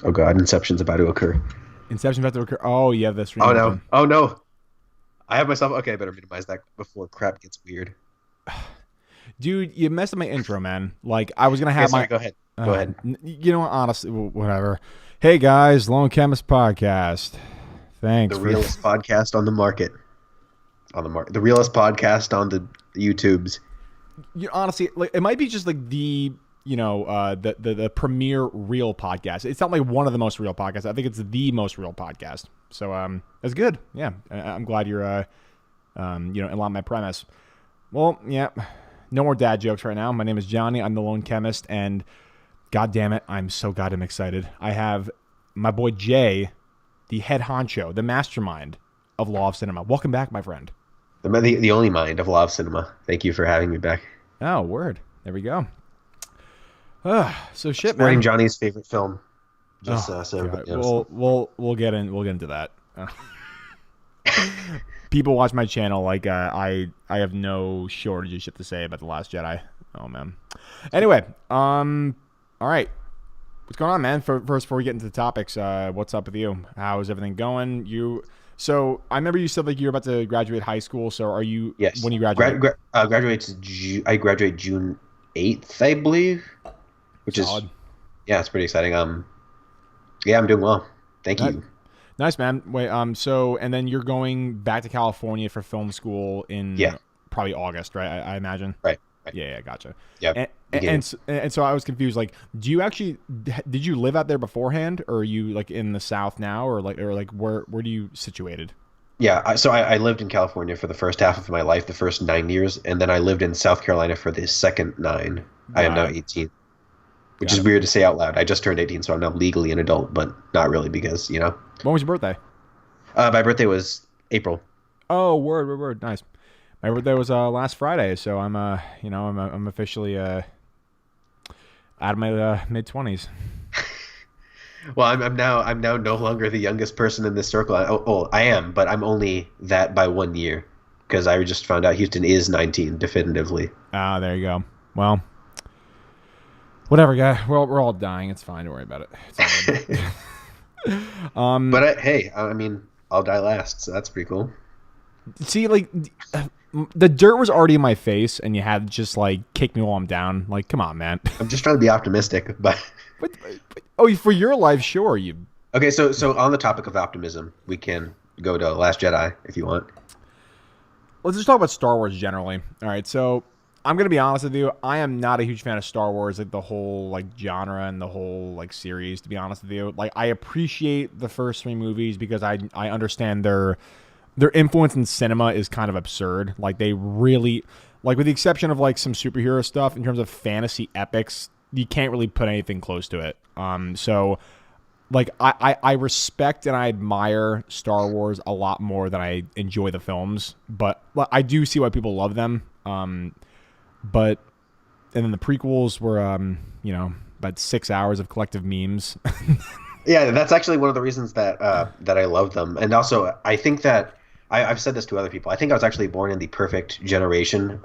Oh god, Inception's about to occur. Inception about to occur. Oh, you have the stream Oh no. open. Oh no. I have myself. Okay, I better minimize that before crap gets weird. Dude, you messed up my intro, man. Like, I was going to Okay, have sorry. my. Go ahead. Go ahead. You know what? Honestly, whatever. Hey, guys, Lone Chemist Podcast. The Thanks for. realest podcast on the market. On the market. The realest podcast on the YouTubes. Honestly, like, it might be just like the premier real podcast. It's not like one of the most real podcasts. I think it's the most real podcast. So that's good. Yeah, I'm glad you're in line with my premise. Well, yeah, no more dad jokes right now. My name is Johnny. I'm the lone chemist, and god damn it, I'm so goddamn excited. I have my boy Jay, the head honcho, the mastermind of Law of Cinema. Welcome back, my friend. The only mind of Law of Cinema. Thank you for having me back. Oh, word. There we go. So shit, Supporting man. Johnny's favorite film. Just Oh so god. everybody knows. We'll get into that. People watch my channel like I have no shortage of shit to say about The Last Jedi. Oh man. Anyway, all right. What's going on, man? First, before we get into the topics, what's up with you? How's everything going? So I remember you said like you're about to graduate high school. So are you Yes. when you graduate? I graduate June 8th, I believe, which is Solid. yeah, it's pretty exciting. Yeah, I'm doing well. Thank Nice, you. nice, man. Wait, so and then you're going back to California for film school in Yeah, probably August, right? I imagine. right, right. Yeah, gotcha. Yeah, And, beginning. and so I was confused. Like, did you live out there beforehand, or are you like in the South now, or like where do you situated? Yeah, I lived in California for the first half of my life, the first 9 years, and then I lived in South Carolina for the second nine. I am now Got it. 18, which Got is it. weird to say out loud. I just turned 18, so I'm now legally an adult, but not really because, When was your birthday? my birthday was April. Oh, word. Nice. My birthday was last Friday, so I'm officially out of my mid-20s. Well, I'm now no longer the youngest person in this circle. I am, but I'm only that by 1 year because I just found out Houston is 19 definitively. Ah, there you go. Well, whatever, guy. We're all dying. It's fine. Don't worry about it. It's all good. But hey, I mean, I'll die last, so that's pretty cool. See, like the dirt was already in my face, and you had to just like kick me while I'm down. Like, come on, man. I'm just trying to be optimistic, but Oh, for your life, sure. You okay. So on the topic of optimism, we can go to Last Jedi if you want. let's just talk about Star Wars generally. All right, so I'm gonna be honest with you. I am not a huge fan of Star Wars, like the whole like genre and the whole like series. To be honest with you, like I appreciate the first three movies because I understand their influence in cinema is kind of absurd. Like they really like with the exception of like some superhero stuff in terms of fantasy epics, you can't really put anything close to it. So like I respect and I admire Star Wars a lot more than I enjoy the films, but I do see why people love them. But and then the prequels were about 6 hours of collective memes. Yeah, that's actually one of the reasons that I love them, and also I think that I've said this to other people. I think I was actually born in the perfect generation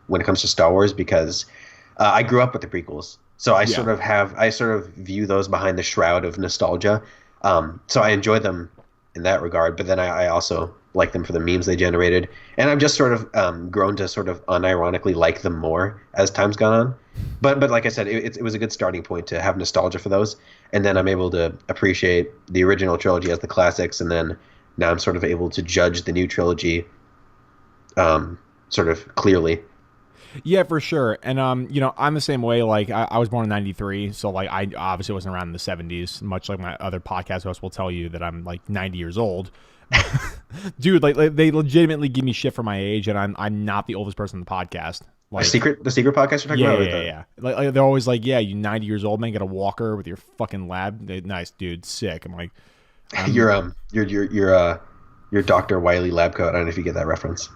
when it comes to Star Wars because I grew up with the prequels, so Yeah. I sort of view those behind the shroud of nostalgia. So I enjoy them in that regard, but then I also like them for the memes they generated, and I've just sort of grown to sort of unironically like them more as time's gone on. But like I said, it was a good starting point to have nostalgia for those, and then I'm able to appreciate the original trilogy as the classics, and then now I'm sort of able to judge the new trilogy sort of clearly. Yeah, for sure. And I'm the same way. Like I was born in '93, so like I obviously wasn't around in the '70s. Much like my other podcast hosts will tell you that I'm like 90 years old. Dude, like they legitimately give me shit for my age, and I'm not the oldest person in the podcast. Like, The secret podcast you're talking yeah, about, yeah, yeah, yeah. Like they're always like, yeah, you 90 years old man, get a walker with your fucking lab. Nice, dude, sick. I'm like, I'm your Dr. Wiley lab coat. I don't know if you get that reference.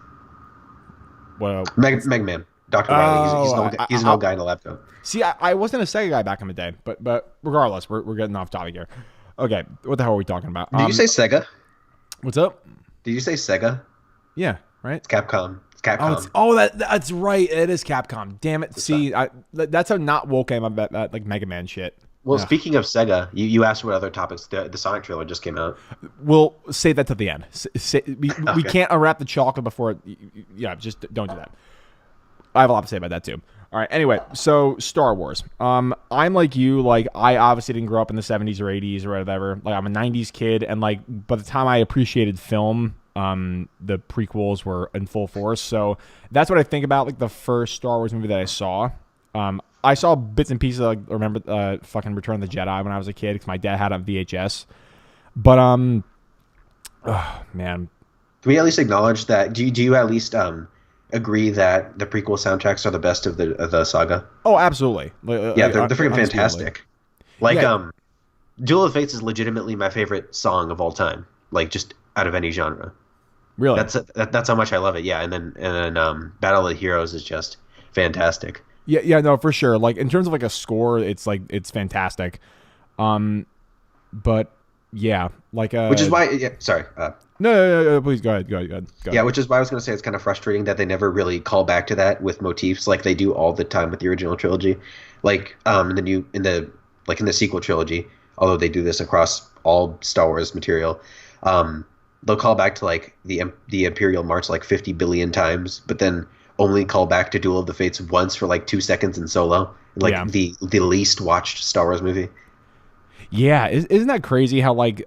well. Meg Man, Dr. Wiley. Oh, He's an old guy in a lab coat. see. I wasn't a Sega guy back in the day, but regardless, we're getting off topic here. Okay, what the hell are we talking about? Did you say Sega? What's up? Did you say Sega? Yeah, right. It's Capcom. It's Oh, it's Capcom. that's right. It is Capcom. Damn it. It's not. See, that's how not woke I am about that like Mega Man shit. Well, Ugh. speaking of Sega, you asked what other topics. The Sonic trailer just came out. We'll save that to the end. We Okay. can't unwrap the chocolate before. Yeah, just don't do that. I have a lot to say about that too. All right. Anyway, so Star Wars. I'm like you. Like, I obviously didn't grow up in the 70s or 80s or whatever. Like, I'm a 90s kid, and like by the time I appreciated film, the prequels were in full force. So that's what I think about like the first Star Wars movie that I saw. I saw bits and pieces. Like, remember fucking Return of the Jedi when I was a kid because my dad had it on VHS. But oh, man, Can we at least acknowledge that? Do you at least agree that the prequel soundtracks are the best of the saga? oh, absolutely. Yeah, they're freaking Undisputedly. fantastic. Like Yeah, Duel of the Fates is legitimately my favorite song of all time. Like just out of any genre. really. That's how much I love it. Yeah, and then Battle of the Heroes is just fantastic. Yeah, no, for sure. Like in terms of like a score, it's fantastic. But yeah, like Which is why, yeah, sorry. no, please go ahead, go Yeah, ahead. which is why I was going to say it's kind of frustrating that they never really call back to that with motifs like they do all the time with the original trilogy. Like in the sequel trilogy, although they do this across all Star Wars material, they'll call back to like the Imperial March like 50 billion times, but then only call back to Duel of the Fates once for like 2 seconds in Solo, like Yeah, the least watched Star Wars movie. yeah. Isn't that crazy how like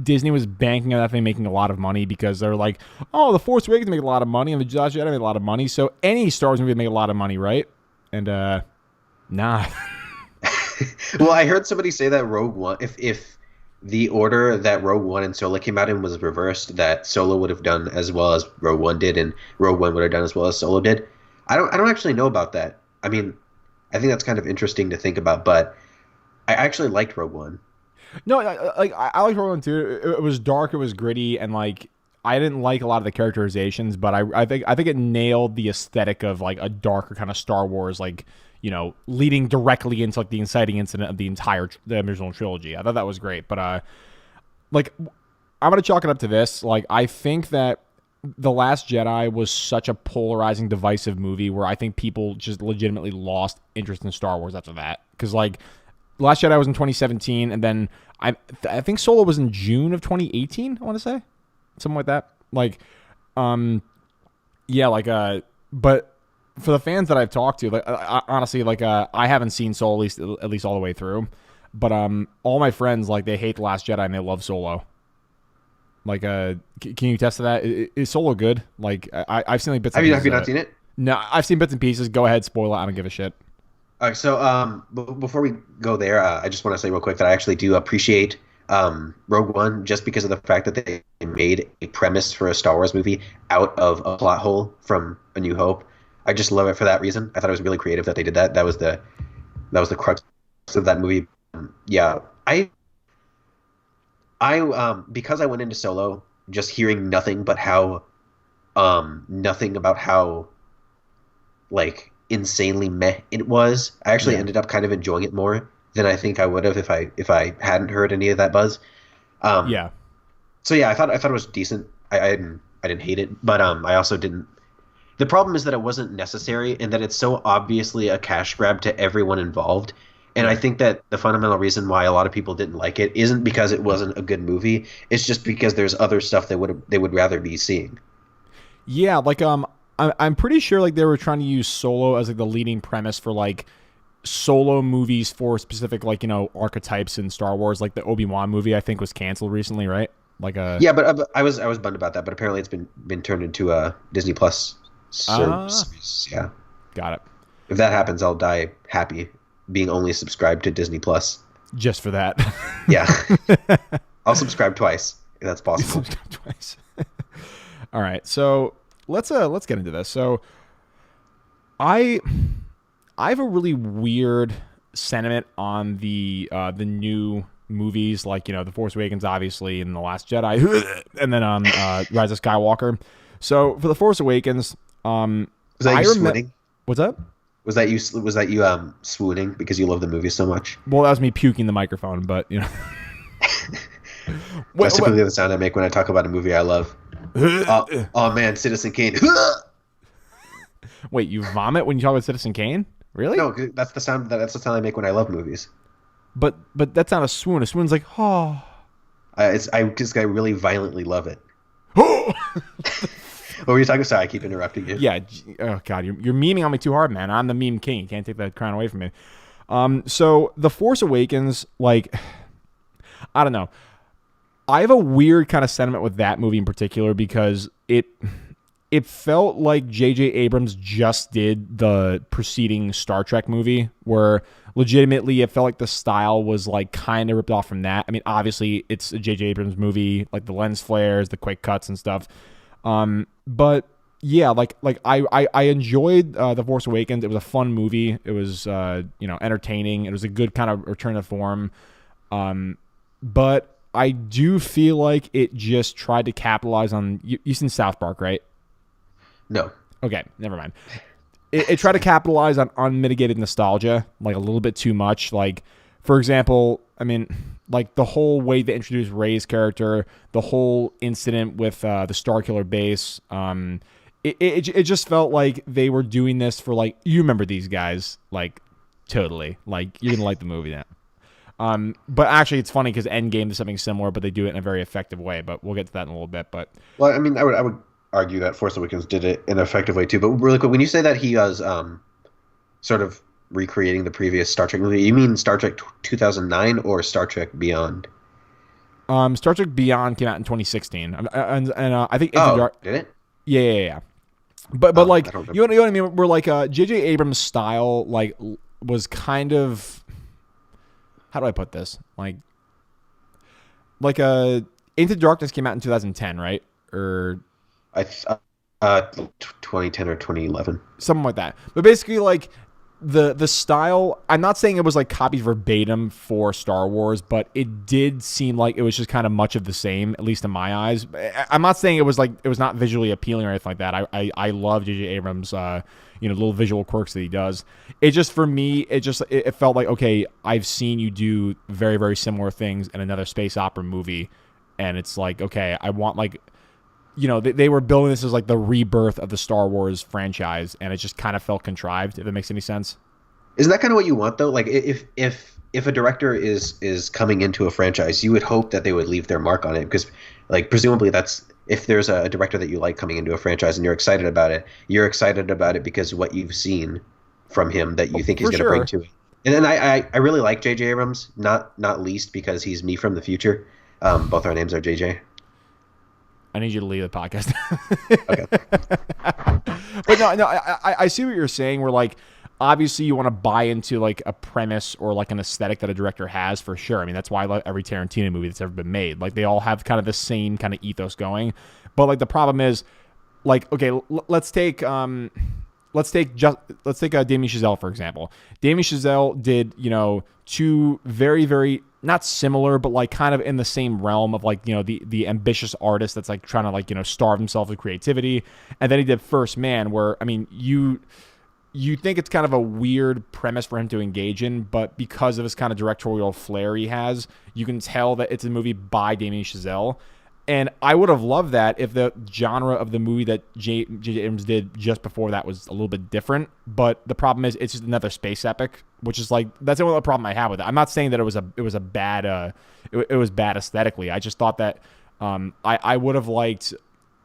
Disney was banking on that thing making a lot of money because they're like, oh, the Force Awakens make a lot of money and the Last Jedi made a lot of money, so any Star Wars movie would make a lot of money, right? And nah. Well, I heard somebody say that Rogue One, if the order that Rogue One and Solo came out in was reversed, that Solo would have done as well as Rogue One did, and Rogue One would have done as well as Solo did. I don't actually know about that. I mean, I think that's kind of interesting to think about, but I actually liked Rogue One. No, I like Rogue One too. It was dark, it was gritty, and like I didn't like a lot of the characterizations, but I think it nailed the aesthetic of like a darker kind of Star Wars, like leading directly into like the inciting incident of the original trilogy. I thought that was great, but like I'm gonna chalk it up to this. Like I think that the Last Jedi was such a polarizing, divisive movie where I think people just legitimately lost interest in Star Wars after that. Because like Last Jedi was in 2017, and then I think Solo was in June of 2018. I want to say something like that. Like, yeah, like but for the fans that I've talked to, like honestly, like I haven't seen Solo at least all the way through, but all my friends like they hate the Last Jedi and they love Solo. Like, can you attest to that? Is Solo good? Like, I've seen like bits and Have you pieces have you of not it. seen it? No, I've seen bits and pieces. Go ahead, spoil it. I don't give a shit. All right, so before we go there, I just want to say real quick that I actually do appreciate Rogue One just because of the fact that they made a premise for a Star Wars movie out of a plot hole from A New Hope. I just love it for that reason. I thought it was really creative that they did that. That was the crux of that movie. Yeah, I because I went into Solo just hearing nothing about how like insanely meh it was. I actually Yeah, ended up kind of enjoying it more than I think I would have if I hadn't heard any of that buzz. Um, yeah. so yeah, I thought it was decent. I didn't hate it, but I also didn't. The problem is that it wasn't necessary, and that it's so obviously a cash grab to everyone involved. And I Yeah. think that the fundamental reason why a lot of people didn't like it isn't because it wasn't a good movie. It's just because there's other stuff they would rather be seeing. Yeah, like I'm pretty sure like they were trying to use Solo as like the leading premise for like Solo movies for specific like archetypes in Star Wars. Like the Obi-Wan movie, I think was canceled recently, right? Like Yeah, but I was bummed about that. But apparently, it's been turned into a Disney Plus ah, service. Yeah, got it. if that happens, I'll die happy being only subscribed to Disney Plus. Just for that. Yeah, I'll subscribe twice if that's possible. Twice. All right, so let's get into this. So I I have a really weird sentiment on the new movies, like the Force Awakens, obviously, and the Last Jedi, and then Rise of Skywalker. So for the Force Awakens, Was that I you remember swooning? what's up. Was that you swooning because you love the movie so much? Well, that was me puking the microphone, but That's what? typically the sound I make when I talk about a movie I love. Oh man, Citizen Kane. Wait, you vomit when you talk about Citizen Kane? Really? No, that's the sound I make when I love movies. but that's not a swoon. A swoon's like, oh. I just I really violently love it. What were you talking? Sorry, I keep interrupting you. Yeah. Oh God, you're memeing on me too hard, man. I'm the meme king. You can't take that crown away from me. So The Force Awakens, like, I don't know. I have a weird kind of sentiment with that movie in particular because it felt like J.J. Abrams just did the preceding Star Trek movie, where legitimately it felt like the style was like kind of ripped off from that. I mean, obviously it's a J.J. Abrams movie, like the lens flares, the quick cuts and stuff. But yeah, I enjoyed The Force Awakens. It was a fun movie. It was entertaining. It was a good kind of return to form. But I do feel like it just tried to capitalize on. You've seen South Park, right? No. Okay, never mind. It tried to capitalize on unmitigated nostalgia, like a little bit too much. Like, for example, I mean, like the whole way they introduced Rey's character, the whole incident with the Starkiller base. It just felt like they were doing this for like, you remember these guys, like totally, like you're gonna like the movie now. But actually, it's funny because Endgame is something similar, but they do it in a very effective way. But we'll get to that in a little bit. But Well, I mean, I would argue that Force Awakens did it in an effective way too. But really quick, when you say that he was sort of recreating the previous Star Trek movie, you mean Star Trek 2009 or Star Trek Beyond? Star Trek Beyond came out in 2016, and I think did it? Yeah. But like you know what I mean? We're like J.J. Abrams' style like was kind of, how do I put this? Like Into Darkness came out in 2010, right? Or 2010 or 2011, something like that. But basically, like the style. I'm not saying it was like copied verbatim for Star Wars, but it did seem like it was just kind of much of the same, at least in my eyes. I'm not saying it was not visually appealing or anything like that. I love J.J. Abrams, little visual quirks that he does. It just, for me, it felt like, okay, I've seen you do very, very similar things in another space opera movie, and it's like, okay, I want like. They were building this as like the rebirth of the Star Wars franchise, and it just kind of felt contrived, if it makes any sense. Isn't that kind of what you want though? Like if a director is coming into a franchise, you would hope that they would leave their mark on it, because like presumably that's, if there's a director that you like coming into a franchise and you're excited about it because what you've seen from him that you think he's going to bring to it. And then I really like J.J. Abrams, not least because he's me from the future. Both our names are J.J. I need you to leave the podcast. Okay. But no, I see what you're saying. Where like, obviously you want to buy into like a premise or like an aesthetic that a director has, for sure. I mean, that's why I love every Tarantino movie that's ever been made. Like, they all have kind of the same kind of ethos going. But like, the problem is, like, okay, let's take Damien Chazelle, for example. Damien Chazelle did, two very, very, not similar, but like kind of in the same realm of like, the ambitious artist that's like trying to like, starve himself with creativity. And then he did First Man, where, I mean, you think it's kind of a weird premise for him to engage in, but because of his kind of directorial flair he has, you can tell that it's a movie by Damien Chazelle. And I would have loved that if the genre of the movie that J.J. Abrams did just before that was a little bit different. But the problem is, it's just another space epic, which is like, that's the only problem I have with it. I'm not saying that it was a bad it was bad aesthetically. I just thought that I would have liked a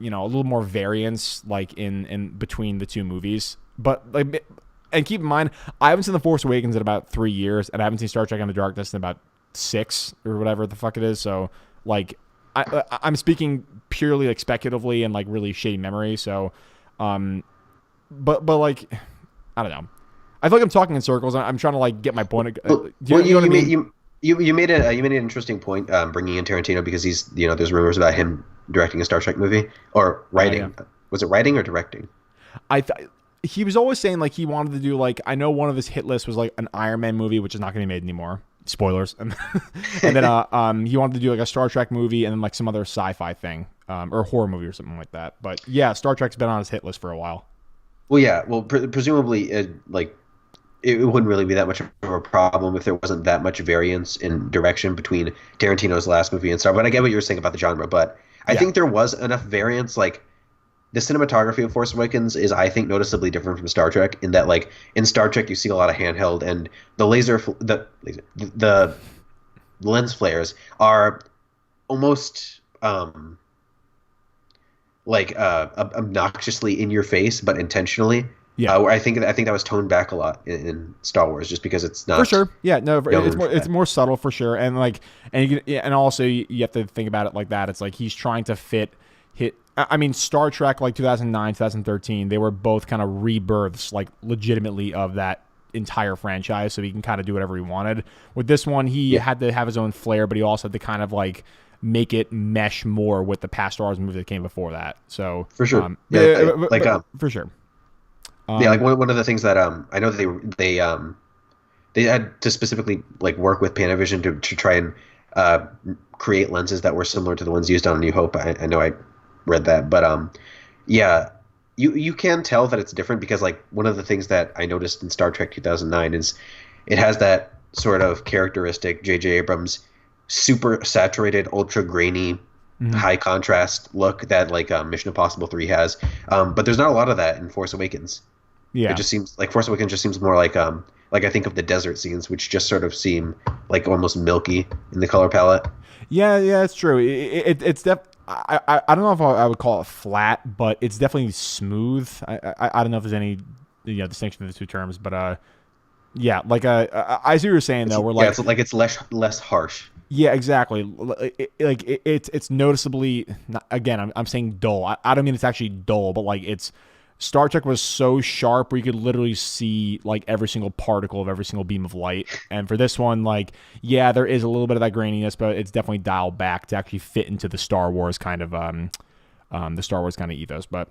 little more variance like in between the two movies. But like, and keep in mind, I haven't seen The Force Awakens in about 3 years, and I haven't seen Star Trek Into Darkness in about 6 or whatever the fuck it is. So like, I'm speaking purely like speculatively and like really shady memory. So, but like, I don't know. I feel like I'm talking in circles. I'm trying to like get my point. You made an interesting point, bringing in Tarantino, because he's, there's rumors about him directing a Star Trek movie or writing. Yeah. Was it writing or directing? He was always saying like he wanted to do like, I know one of his hit lists was like an Iron Man movie, which is not going to be made anymore. Spoilers. And then he wanted to do like a Star Trek movie and then like some other sci-fi thing, or horror movie or something like that. But yeah, Star Trek's been on his hit list for a while. Well, yeah. Well, presumably it wouldn't really be that much of a problem if there wasn't that much variance in direction between Tarantino's last movie and Star. But I get what you were saying about the genre. But I think there was enough variance. Like, the cinematography of Force Awakens is, I think, noticeably different from Star Trek in that, like, in Star Trek, you see a lot of handheld, and the lens flares are almost like obnoxiously in your face, but intentionally. Yeah. I think that was toned back a lot in Star Wars, just because it's For not sure, yeah, no, known for it's that. more subtle for sure, and like, and you can, yeah, and also you have to think about it like that. It's like he's trying to hit. I mean, Star Trek like 2009, 2013, they were both kind of rebirths, like legitimately of that entire franchise. So he can kind of do whatever he wanted. With this one, he Yeah, had to have his own flair, but he also had to kind of like make it mesh more with the past Star Wars movies that came before that. So, for sure. Yeah, yeah, for sure. yeah, like one of the things that I know that they had to specifically like work with Panavision to try and uh, create lenses that were similar to the ones used on New Hope. I know I read that, but yeah, you can tell that it's different because like one of the things that I noticed in Star Trek 2009 is it has that sort of characteristic J.J. Abrams super saturated, ultra grainy, Mhm. high contrast look that like Mission Impossible 3 has. But there's not a lot of that in Force Awakens. It Yeah. just seems like Force Awakens just seems more like I think of the desert scenes, which just sort of seem like almost milky in the color palette. Yeah, it's true. It's I don't know if I would call it flat, but it's definitely smooth. I don't know if there's any distinction between the two terms, but yeah, like I see what you're saying though. We're Yeah, like, it's like it's less harsh. yeah, exactly. It's noticeably again. I'm saying dull. I don't mean it's actually dull, but like it's Star Trek was so sharp where you could literally see like every single particle of every single beam of light. And for this one, like yeah, there is a little bit of that graininess, but it's definitely dialed back to actually fit into the Star Wars kind of the Star Wars kind of ethos. But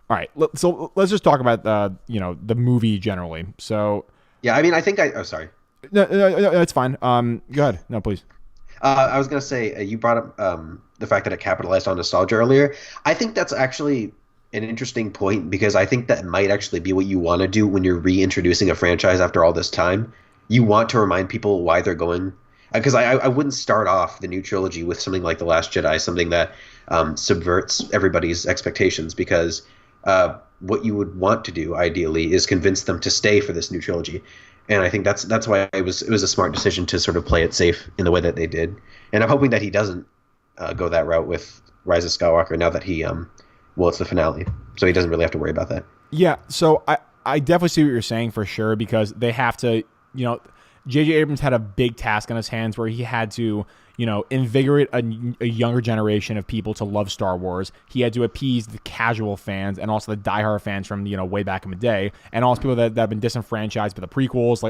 all right, so let's just talk about the movie generally. So Yeah, I mean, I think I. Oh, sorry. no, it's fine. Go ahead. No, please. I was gonna say you brought up the fact that it capitalized on nostalgia earlier. I think that's actually an interesting point because I think that might actually be what you want to do when you're reintroducing a franchise after all this time. You want to remind people why they're going. Because I wouldn't start off the new trilogy with something like The Last Jedi, something that subverts everybody's expectations. Because what you would want to do, ideally, is convince them to stay for this new trilogy. And I think that's why it was a smart decision to sort of play it safe in the way that they did. And I'm hoping that he doesn't go that route with Rise of Skywalker now that well, it's the finale, so he doesn't really have to worry about that. Yeah, so I definitely see what you're saying for sure because they have to, J.J. Abrams had a big task on his hands where he had to, invigorate a younger generation of people to love Star Wars. He had to appease the casual fans and also the diehard fans from, way back in the day, and also people that have been disenfranchised by the prequels.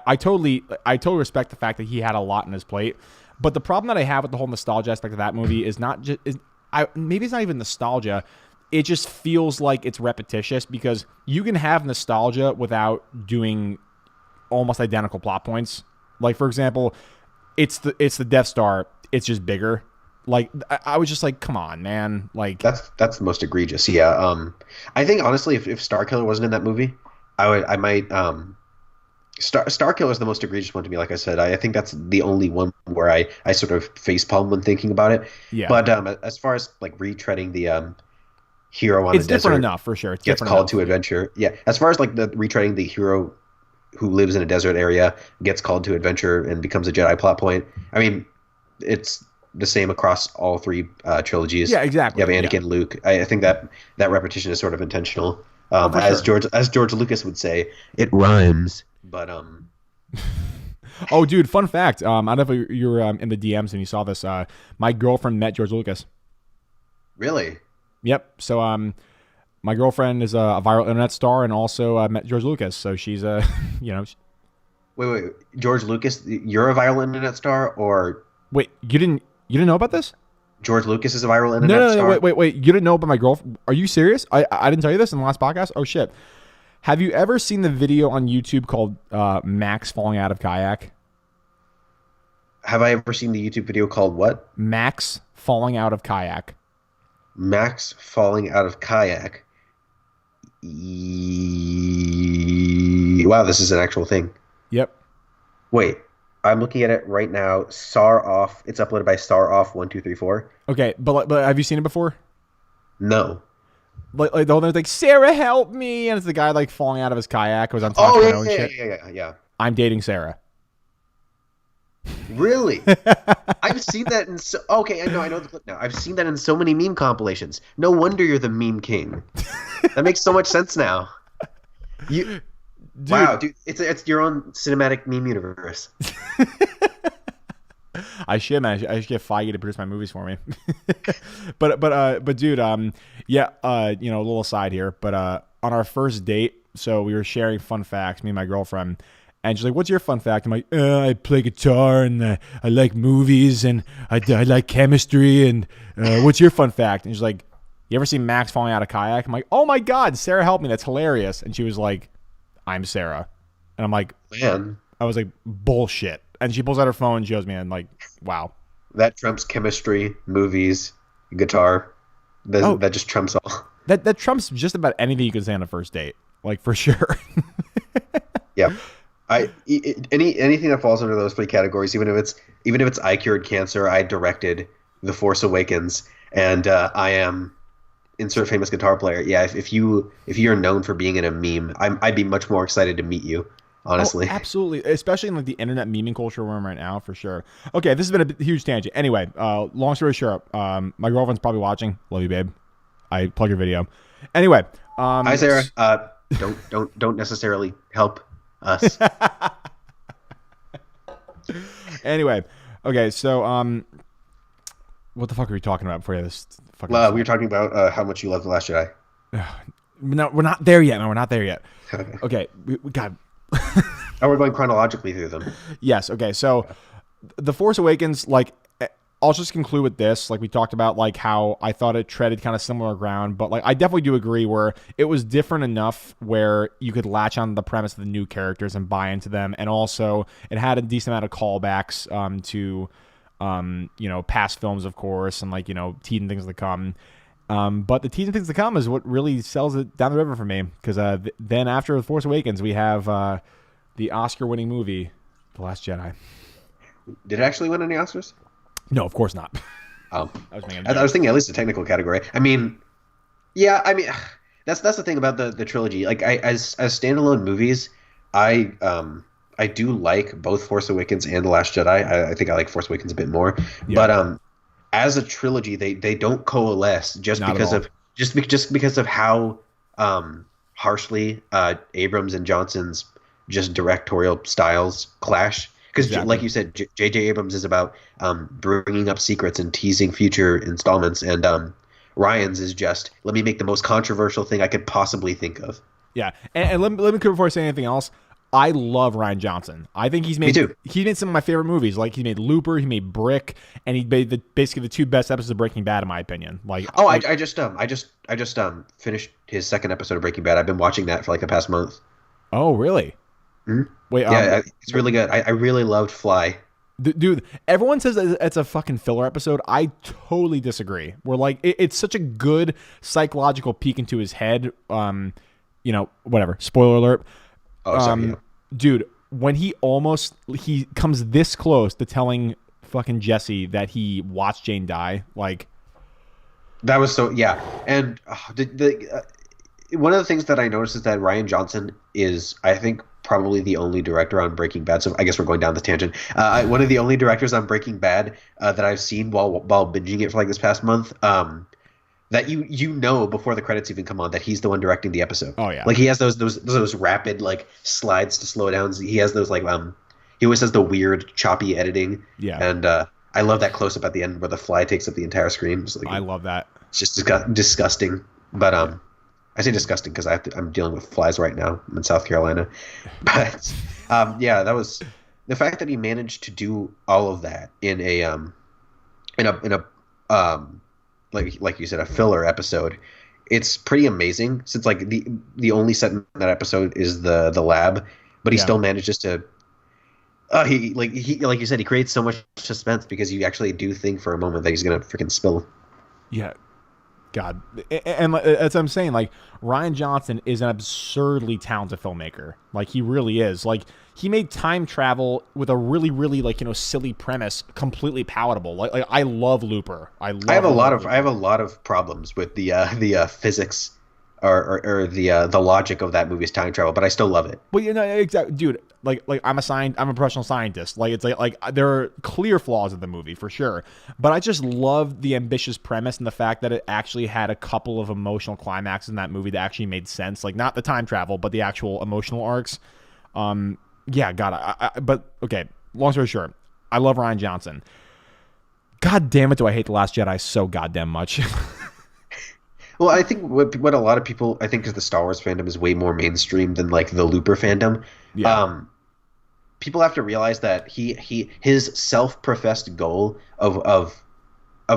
I totally respect the fact that he had a lot on his plate. But the problem that I have with the whole nostalgia aspect of that movie is not just maybe it's not even nostalgia. It just feels like it's repetitious because you can have nostalgia without doing almost identical plot points. Like for example, it's the Death Star. It's just bigger. Like I was just like, come on, man. Like That's the most egregious. Yeah. I think honestly, if Starkiller wasn't in that movie, I might Starkiller is the most egregious one to me. Like I said, I think that's the only one where I sort of facepalm when thinking about it. yeah, But as far as like retreading the hero on a it's different desert enough for sure. It's gets different called enough. to adventure. Yeah, as far as like the retreading the hero who lives in a desert area gets called to adventure and becomes a Jedi plot point. I mean, it's the same across all three trilogies. Yeah, You have exactly. Yeah. Anakin, Luke. I think that repetition is sort of intentional. Oh, for As sure. George Lucas would say, it rhymes. But Oh, dude, fun fact. I don't know if you were in the DMs and you saw this. My girlfriend met George Lucas. really, Yep. So my girlfriend is a viral internet star and also met George Lucas. So she's you know, wait, George Lucas, you're a viral internet star, or wait, you didn't know about this? George Lucas is a viral No, internet no, no, star? wait. You didn't know about my girlfriend? Are you serious? I didn't tell you this in the last podcast. Oh shit. Have you ever seen the video on YouTube called Max falling out of kayak? Have I ever seen the YouTube video called what? Max falling out of kayak. Max falling out of kayak. Wow, this is an actual thing. Yep. Wait, I'm looking at it right now. Star off. It's uploaded by Star off 1234. Okay, but have you seen it before? No. Like the whole thing's like, Sarah, help me, and it's the guy like falling out of his kayak, who was on Oh Takano and shit. yeah. I'm dating Sarah. Really? I've seen that in so okay, I know the clip now. I've seen that in so many meme compilations. No wonder you're the meme king. That makes so much sense now. You Wow, Dude, dude, it's your own cinematic meme universe. I should, man. I should get Feige to produce my movies for me. But dude, yeah, a little aside here, but on our first date, so we were sharing fun facts, me and my girlfriend, and she's like, "What's your fun fact?" I'm like, "I play guitar and I like movies and I like chemistry and what's your fun fact?" And she's like, "You ever seen Max falling out of kayak?" I'm like, "Oh my god, Sarah, help me! That's hilarious!" And she was like, "I'm Sarah," and I'm like, Man, I was like, "Bullshit." And she pulls out her phone and shows me, and like, wow. that trumps chemistry, movies, guitar. Oh, That just trumps all. that trumps just about anything you can say on a first date, like for sure. Yeah. Anything that falls under those three categories, even if it's I cured cancer, I directed The Force Awakens, and I am insert famous guitar player. Yeah, if you're known for being in a meme, I'd be much more excited to meet you, Oh, honestly. absolutely, especially in like the internet memeing culture we're in right now, for sure. Okay, this has been a huge tangent. Anyway, long story short, my girlfriend's probably watching. Love you, babe. I plug your video. Anyway, Hi, Sarah. Don't necessarily help us. anyway, okay, so what the fuck are we talking about before this fucking? We were talking about how much you love The Last Jedi. No, we're not there yet. No, we're not there yet. Okay. Okay, we got. Oh, we're going chronologically through them. Yes. Okay. So, The Force Awakens, like, I'll just conclude with this. Like, we talked about, like, how I thought it treaded kind of similar ground, but, like, I definitely do agree where it was different enough where you could latch on to the premise of the new characters and buy into them. And also, it had a decent amount of callbacks to, past films, of course, and, like, teasing things to come. But the teasing things to come is what really sells it down the river for me. Because then after The Force Awakens, we have the Oscar-winning movie, The Last Jedi. Did it actually win any Oscars? No, of course not. Um, I was making a I joke. was thinking at least a technical category. I mean, yeah, I mean, that's the thing about the trilogy. Like, as standalone movies, I do like both Force Awakens and The Last Jedi. I think I like Force Awakens a bit more, Yeah, but as a trilogy, they don't coalesce not at all. just because of how harshly Abrams and Johnson's just directorial styles clash. Because, like Exactly. you said, J.J. Abrams is about bringing up secrets and teasing future installments, and Ryan's is just let me make the most controversial thing I could possibly think of. Yeah, and let me before I say anything else. I love Ryan Johnson. I think Me too. he's made some of my favorite movies. Like he made Looper, he made Brick, and he made basically the two best episodes of Breaking Bad in my opinion. Oh, I just finished his second episode of Breaking Bad. I've been watching that for like the past month. oh really? Mhm. Wait, Yeah, it's really good. I really loved Fly. dude, everyone says that it's a fucking filler episode. I totally disagree. We're like, it's such a good psychological peek into his head. Whatever. Spoiler alert. Oh, sorry. Yeah. Dude, when he comes this close to telling fucking Jesse that he watched Jane die, like, That was so yeah. And one of the things that I noticed is that Ryan Johnson is, I think, probably the only director on Breaking Bad. So I guess we're going down the tangent. One of the only directors on Breaking Bad that I've seen while binging it for like this past month. That before the credits even come on that he's the one directing the episode. oh yeah, Like he has those rapid like slides to slow downs. He has those like he always has the weird choppy editing. yeah, And I love that close up at the end where the fly takes up the entire screen. I love that. It's just disgusting. But I say disgusting because I'm dealing with flies right now. I'm in South Carolina. But yeah, that was the fact that he managed to do all of that in a like you said, a filler episode. It's pretty amazing since like the only set in that episode is the lab, but he Yeah, still manages to he like you said, he creates so much suspense because you actually do think for a moment that he's gonna freaking spill. yeah. God, and as I'm saying, like Ryan Johnson is an absurdly talented filmmaker. Like he really is. Like he made time travel with a really, really like silly premise completely palatable. Like I love Looper. I have a lot of problems with the physics or the logic of that movie's time travel, but I still love it. Well, exactly, dude. Like I'm a professional scientist. Like it's like there are clear flaws in the movie for sure, but I just love the ambitious premise and the fact that it actually had a couple of emotional climaxes in that movie that actually made sense. Like not the time travel, but the actual emotional arcs. Yeah, God. But okay. Long story short, I love Ryan Johnson. God damn it, do I hate The Last Jedi so goddamn much. Well, I think what a lot of people I think is the Star Wars fandom is way more mainstream than like the Looper fandom. Yeah. People have to realize that his self-professed goal of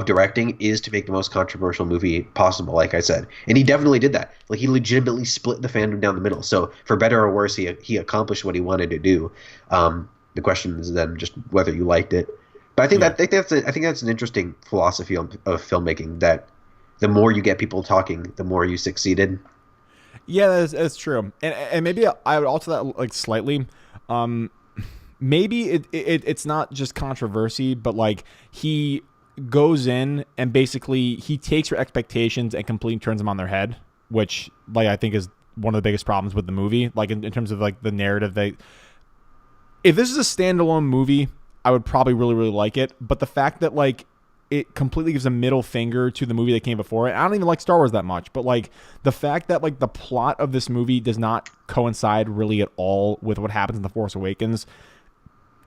directing is to make the most controversial movie possible, like I said. And he definitely did that. Like he legitimately split the fandom down the middle. So for better or worse, he accomplished what he wanted to do. The question is then just whether you liked it. But I think that's an interesting philosophy of filmmaking, that the more you get people talking, the more you succeeded. Yeah, that's true. And maybe I would alter that like slightly. Maybe it's not just controversy, but like he goes in and basically he takes your expectations and completely turns them on their head, which like I think is one of the biggest problems with the movie. Like in terms of like the narrative, if this is a standalone movie, I would probably really, really like it. But the fact that like it completely gives a middle finger to the movie that came before it. I don't even like Star Wars that much, but like the fact that like the plot of this movie does not coincide really at all with what happens in The Force Awakens,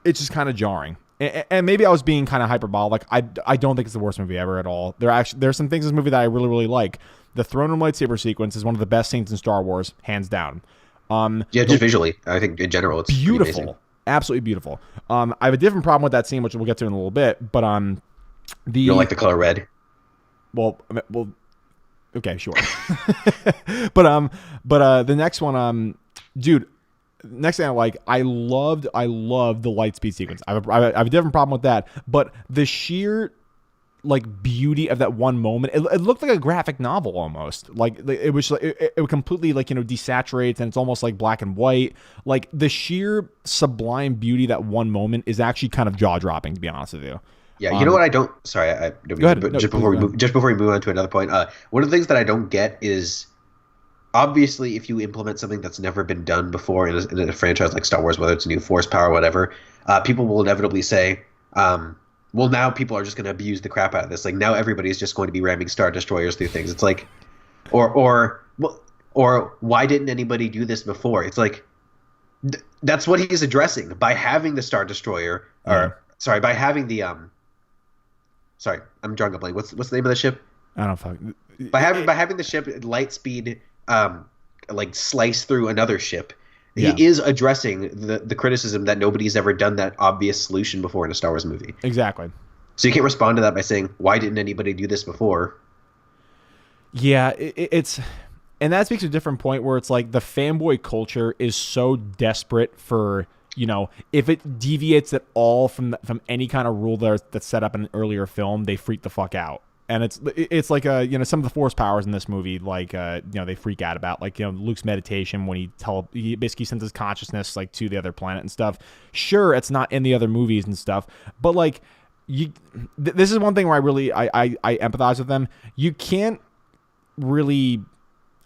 it's just kind of jarring. And maybe I was being kind of hyperbolic. I don't think it's the worst movie ever at all. There's some things in this movie that I really, really like. The throne room lightsaber sequence is one of the best scenes in Star Wars, hands down. Yeah, just visually, I think in general it's beautiful, absolutely beautiful. I have a different problem with that scene, which we'll get to in a little bit, but you don't like the color red? Well, okay, sure. but the next one, dude. Next thing I loved the light speed sequence. I have a different problem with that, but the sheer like beauty of that one moment, it looked like a graphic novel almost. Like it was it completely like desaturates and it's almost like black and white. Like the sheer sublime beauty of that one moment is actually kind of jaw dropping, to be honest with you. Yeah, you know what I don't. Sorry, go ahead. But just before we move on to another point, one of the things that I don't get is, obviously, if you implement something that's never been done before in a franchise like Star Wars, whether it's a new force power or whatever, people will inevitably say, well, now people are just going to abuse the crap out of this. Like now everybody's just going to be ramming Star Destroyers through things. It's like, or why didn't anybody do this before? It's like that's what he's addressing by having the Star Destroyer, by having the Sorry, I'm drawing a blank. What's the name of the ship? I don't fuck. By having the ship light speed, like slice through another ship, he is addressing the criticism that nobody's ever done that obvious solution before in a Star Wars movie. Exactly. So you can't respond to that by saying, "Why didn't anybody do this before?" Yeah, it's, and that speaks to a different point where it's like the fanboy culture is so desperate for. If it deviates at all from any kind of rule that's set up in an earlier film, they freak the fuck out. And it's like some of the force powers in this movie, like they freak out about, like Luke's meditation when he basically sends his consciousness like to the other planet and stuff. Sure, it's not in the other movies and stuff, but like this is one thing where I empathize with them. You can't really,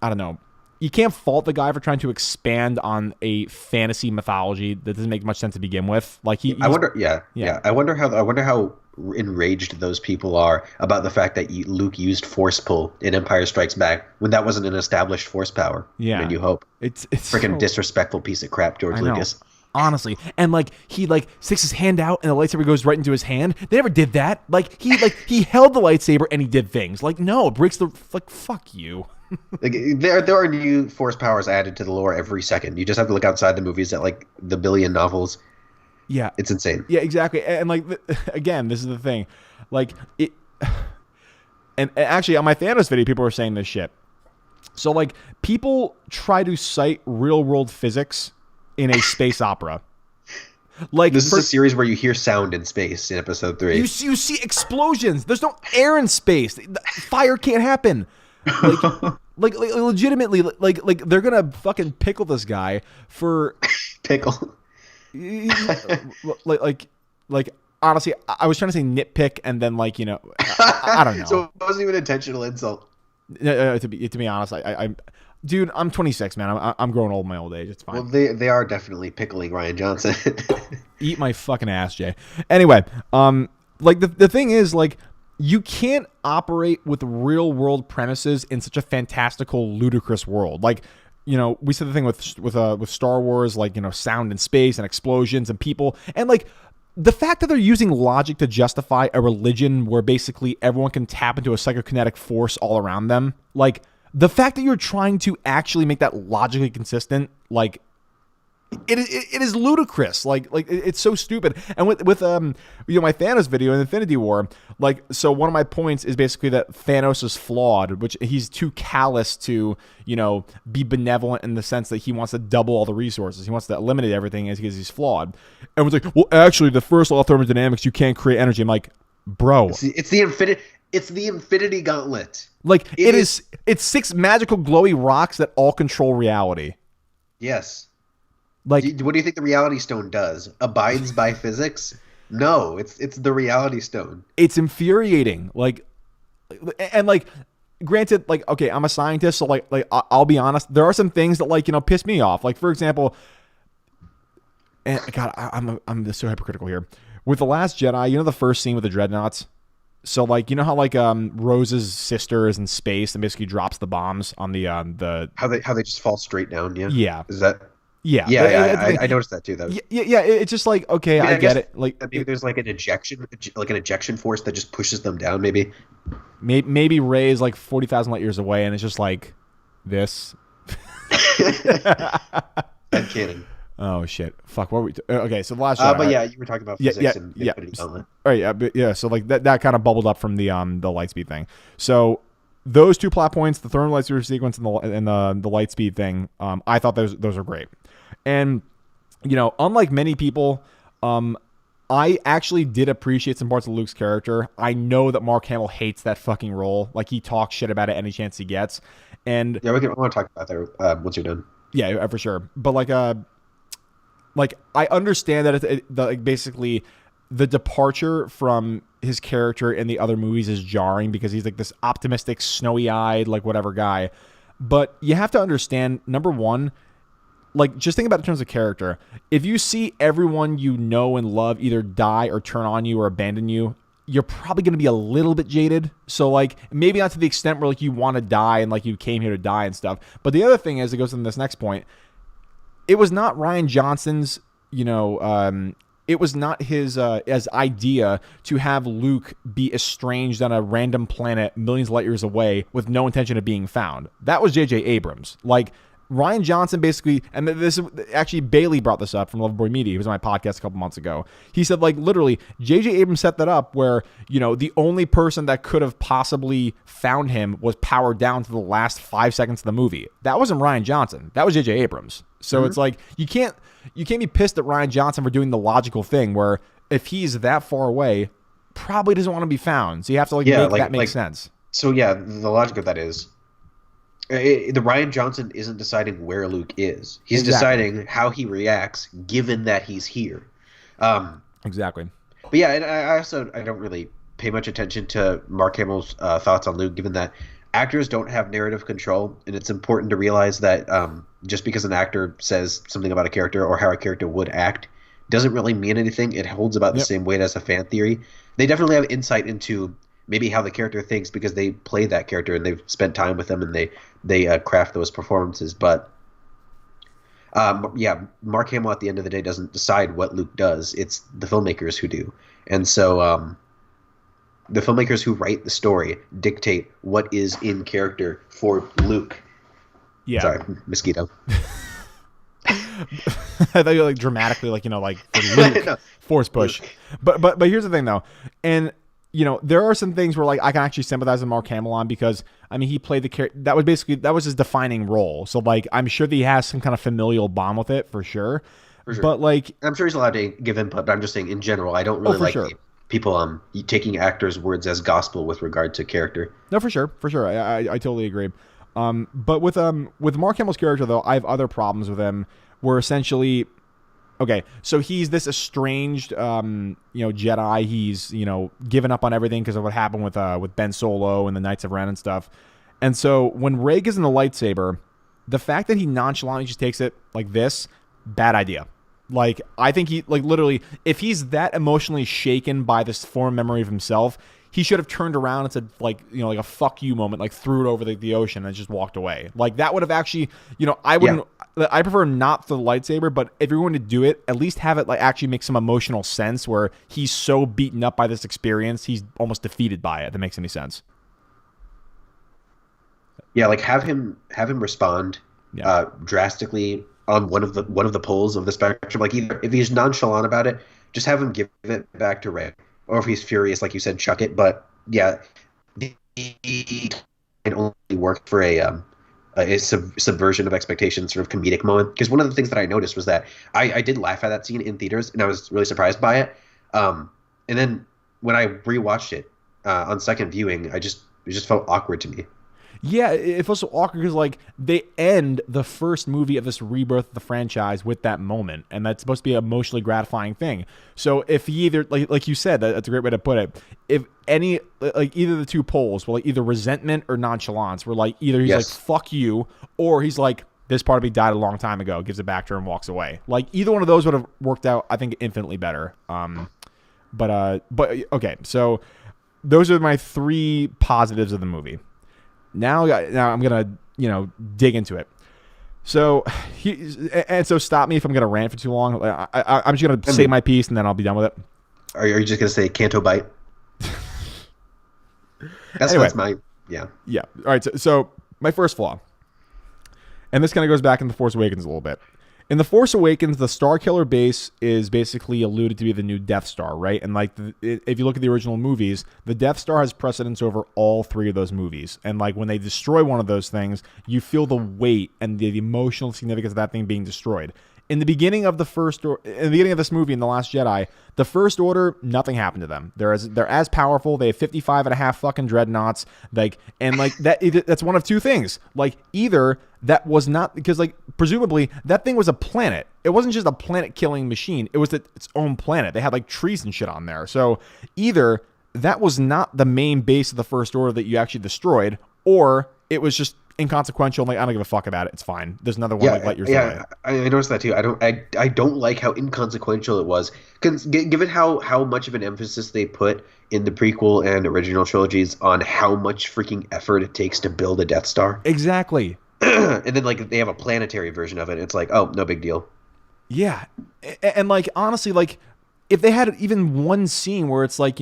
I don't know. You can't fault the guy for trying to expand on a fantasy mythology that doesn't make much sense to begin with. Like I wonder how enraged those people are about the fact that Luke used force pull in Empire Strikes Back when that wasn't an established force power. Yeah, in New Hope. It's freaking disrespectful piece of crap, George Lucas. Honestly, and like he like sticks his hand out and the lightsaber goes right into his hand. They never did that. Like he held the lightsaber and he did things. Like no, it breaks the fuck you. Like there are new force powers added to the lore every second. You just have to look outside the movies at like the billion novels. Yeah, it's insane. Yeah, exactly. And like again, this is the thing. Like it, and actually on my Thanos video, people were saying this shit. So like people try to cite real world physics in a space opera. Like This is a series where you hear sound in space in episode 3. you see explosions. There's no air in space. Fire can't happen. Like, like legitimately, like they're gonna fucking pickle this guy for Pickle. like honestly, I was trying to say nitpick, and then like I don't know. So it wasn't even an intentional insult. To be honest, dude, I'm 26, man. I'm growing old in my old age. It's fine. Well, they are definitely pickling Ryan Johnson. Eat my fucking ass, Jay. Anyway, like the thing is, like, you can't operate with real world premises in such a fantastical, ludicrous world. Like, we said the thing with Star Wars, like, sound and space and explosions and people, and like the fact that they're using logic to justify a religion where basically everyone can tap into a psychokinetic force all around them, like the fact that you're trying to actually make that logically consistent, like it is ludicrous. Like it's so stupid. And with my Thanos video in Infinity War, like, so one of my points is basically that Thanos is flawed, which he's too callous to be benevolent in the sense that he wants to double all the resources. He wants to eliminate everything because he's flawed. And it's like, well, actually, the first law of thermodynamics, you can't create energy. I'm like, bro, it's the Infinity Gauntlet. Like it's 6 magical glowy rocks that all control reality. Yes. Like, what do you think the Reality Stone does? Abides by physics? No, it's the Reality Stone. It's infuriating. Like, and like, granted, like, okay, I'm a scientist, so like I'll be honest. There are some things that like piss me off. Like, for example, and God, I'm so hypocritical here. With The Last Jedi, the first scene with the dreadnoughts. So like, how like Rose's sister is in space and basically drops the bombs on the how they just fall straight down. Yeah. Yeah. Is that? Yeah, I noticed that too. Yeah. It's just like, okay, I get it. Like, maybe there's like an ejection force that just pushes them down. Maybe Rey is like 40,000 light years away, and it's just like this. Head canon. Oh shit! Fuck. What were we? Okay, so the last. But yeah, you were talking about physics and Infinity Gauntlet. All right, yeah. So like that kind of bubbled up from the Lightspeed thing. So those 2 plot points, the thermal lightsaber sequence and the Lightspeed thing, I thought those are great. And, unlike many people, I actually did appreciate some parts of Luke's character. I know that Mark Hamill hates that fucking role. Like, he talks shit about it any chance he gets. And yeah, I want to talk about that once you're done. Yeah, for sure. But like I understand that basically the departure from his character in the other movies is jarring because he's like this optimistic, snowy-eyed, like whatever guy. But you have to understand, number one, like, just think about it in terms of character. If you see everyone you know and love either die or turn on you or abandon you, you're probably going to be a little bit jaded. So, like, maybe not to the extent where, like, you want to die and, like, you came here to die and stuff. But the other thing is, it goes into this next point, it was not Ryan Johnson's, it was not his as idea to have Luke be estranged on a random planet millions of light years away with no intention of being found. That was J.J. Abrams. Like, Ryan Johnson basically, and this actually Bailey brought this up from Loverboy Media. He was on my podcast a couple months ago. He said, like, literally, J.J. Abrams set that up where, the only person that could have possibly found him was powered down to the last 5 seconds of the movie. That wasn't Ryan Johnson. That was J.J. Abrams. So It's like, you can't be pissed at Ryan Johnson for doing the logical thing where if he's that far away, probably doesn't want to be found. So you have to make that make sense. So yeah, the logic of that is, the Ryan Johnson isn't deciding where Luke is. He's deciding how he reacts given that he's here. Exactly. But yeah, and I don't really pay much attention to Mark Hamill's thoughts on Luke, given that actors don't have narrative control, and it's important to realize that just because an actor says something about a character or how a character would act doesn't really mean anything. It holds about the same weight as a fan theory. They definitely have insight into maybe how the character thinks because they play that character and they've spent time with them and they craft those performances. But Mark Hamill at the end of the day doesn't decide what Luke does. It's the filmmakers who do. And so the filmmakers who write the story dictate what is in character for Luke. Yeah. Sorry, mosquito. I thought you were like dramatically, like, for Luke, no. Force push. Luke. But here's the thing though. And there are some things where, like, I can actually sympathize with Mark Hamill on because, I mean, he played the character. That was his defining role. So, like, I'm sure that he has some kind of familial bond with it for sure. for sure. But like, I'm sure he's allowed to give input, but I'm just saying in general, I don't oh, really for like sure. people taking actors' words as gospel with regard to character. No, for sure, for sure. I totally agree. But with Mark Hamill's character though, I have other problems with him. Where essentially, okay, so he's this estranged, Jedi. He's given up on everything because of what happened with Ben Solo and the Knights of Ren and stuff. And so when Rey gives him the lightsaber, the fact that he nonchalantly just takes it like this, bad idea. Like, I think he, like, literally, if he's that emotionally shaken by this former memory of himself, he should have turned around and said, like, like a fuck you moment, like threw it over the ocean and just walked away. Like, that would have actually, I Yeah, wouldn't, I prefer not the lightsaber, but if you're going to do it, at least have it, like, actually make some emotional sense where he's so beaten up by this experience, he's almost defeated by it. That makes any sense. yeah, like have him respond Yeah. drastically on one of the poles of the spectrum. Like either if he's nonchalant about it, just have him give it back to Ray, or if he's furious, like you said, chuck it. But yeah, the can only work for a subversion of expectations, sort of comedic moment. Because one of the things that I noticed was that I did laugh at that scene in theaters, and I was really surprised by it. And then when I rewatched it on second viewing, it just felt awkward to me. Yeah, it feels so awkward because like they end the first movie of this rebirth of the franchise with that moment, and that's supposed to be an emotionally gratifying thing. So if he either like you said, that's a great way to put it. If any like either the two poles were like either resentment or nonchalance, where like either he's like Yes. fuck you, or he's like this part of me died a long time ago, gives it back to her and walks away. Like either one of those would have worked out, I think, infinitely better. But okay, so those are my three positives of the movie. Now I'm gonna dig into it. So so stop me if I'm gonna rant for too long. I'm just gonna I say mean, my piece and then I'll be done with it. are you just gonna say Canto Bite? Anyway, That's my yeah. yeah. All right. So my first flaw, and this kind of goes back in The Force Awakens a little bit. In The Force Awakens, the Star Killer base is basically alluded to be the new Death Star, right? And like, if you look at the original movies, the Death Star has precedence over all three of those movies. And like, when they destroy one of those things, you feel the weight and the emotional significance of that thing being destroyed. In the beginning of this movie, in The Last Jedi, the First Order, nothing happened to them. They're as powerful. They have 55 and a half fucking dreadnoughts. Like, and like that's one of two things. Like, either that was not, because like presumably that thing was a planet. It wasn't just a planet killing machine. It was its own planet. They had like trees and shit on there. So either that was not the main base of the First Order that you actually destroyed, or it was just inconsequential. Like, I don't give a fuck about it. It's fine. There's another one. Yeah, Like, let yours yeah, away. I noticed that too. I don't like how inconsequential it was. Given how much of an emphasis they put in the prequel and original trilogies on how much freaking effort it takes to build a Death Star, Exactly. and then like they have a planetary version of it. It's like, oh, no big deal. Yeah, and like honestly, like if they had even one scene where it's like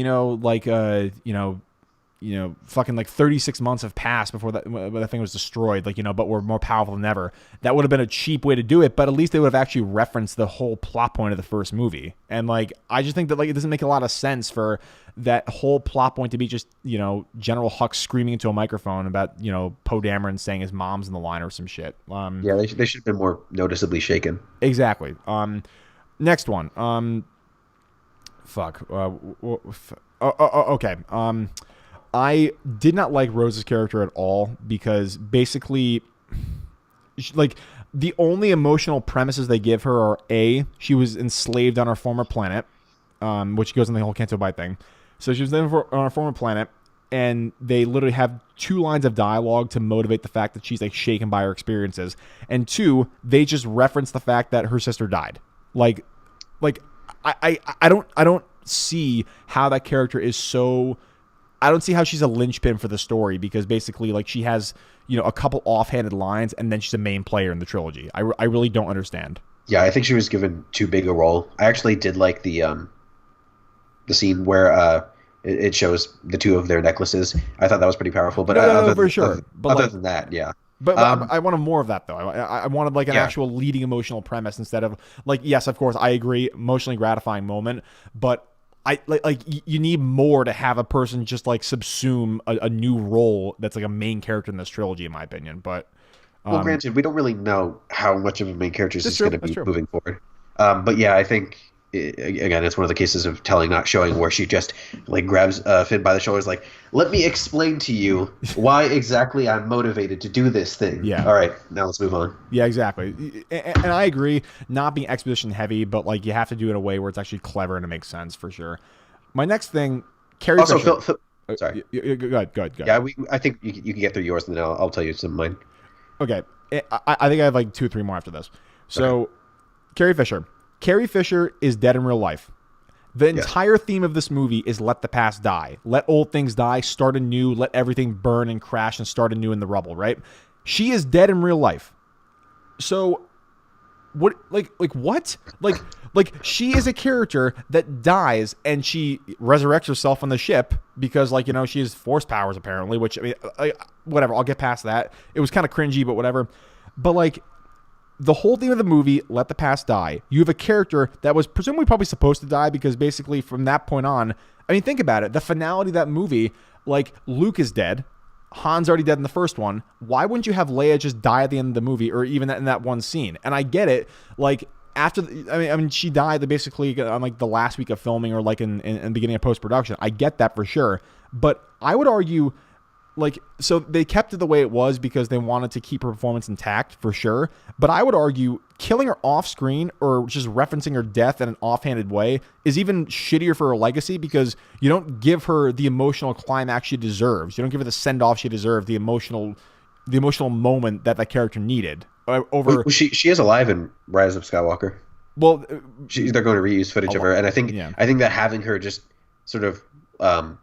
fucking like 36 months have passed before that thing was destroyed, like but we're more powerful than ever. That would have been a cheap way to do it, but at least they would have actually referenced the whole plot point of the first movie. And like I just think that like it doesn't make a lot of sense for that whole plot point to be just General Hux screaming into a microphone about Poe Dameron saying his mom's in the line or some shit. Yeah, they should have been more noticeably shaken. Exactly. Next one. Fuck. Okay. I did not like Rose's character at all because basically, like, the only emotional premises they give her are A, she was enslaved on her former planet, which goes on the whole Canto Bite thing. So she was on her former planet, and they literally have 2 lines of dialogue to motivate the fact that she's like shaken by her experiences, and 2, they just reference the fact that her sister died. Like I don't see how that character is so. I don't see how she's a linchpin for the story because basically, like, she has a couple offhanded lines and then she's a main player in the trilogy. I really don't understand. Yeah, I think she was given too big a role. I actually did like the scene where it shows the two of their necklaces. I thought that was pretty powerful. But No, for sure. But other like, than that, yeah. but Um, I wanted more of that though. I wanted like an yeah, actual leading emotional premise instead of like, yes, of course, I agree, emotionally gratifying moment, but I like you need more to have a person just like subsume a new role that's like a main character in this trilogy, in my opinion. But well, granted, we don't really know how much of a main character that's is true. going to That's be true. moving forward. But yeah, I think again, it's one of the cases of telling not showing, where she just like grabs Finn by the shoulders, like, "Let me explain to you why exactly I'm motivated to do this thing." Yeah. All right, now let's move on. Yeah, exactly. And I agree, not being exposition heavy, but like you have to do it in a way where it's actually clever and it makes sense for sure. My next thing, Carrie Also, Fisher. sorry. Go ahead, go ahead, go ahead. Yeah, I think you can get through yours, and then I'll tell you some of mine. Okay, I think I have like 2 or 3 more after this. Okay. So, Carrie Fisher. Carrie Fisher is dead in real life. The Yes. entire theme of this movie is let the past die. Let old things die, start anew, let everything burn and crash and start anew in the rubble, right? She is dead in real life. So what what? Like she is a character that dies and she resurrects herself on the ship because like, she has force powers apparently, which I mean whatever, I'll get past that. It was kind of cringy, but whatever. But like the whole theme of the movie, let the past die. You have a character that was presumably probably supposed to die because basically from that point on, I mean, think about it. The finality of that movie, like Luke is dead. Han's already dead in the first one. Why wouldn't you have Leia just die at the end of the movie or even in that one scene? And I get it. Like after, I mean, she died basically on like the last week of filming or like in the beginning of post-production. I get that for sure. But I would argue, like, so they kept it the way it was because they wanted to keep her performance intact for sure. But I would argue killing her off screen or just referencing her death in an offhanded way is even shittier for her legacy because you don't give her the emotional climax she deserves. You don't give her the send off she deserved, the emotional moment that character needed over. Well, she is alive in Rise of Skywalker. Well, They're going to reuse footage of her, and yeah. I think that having her just sort of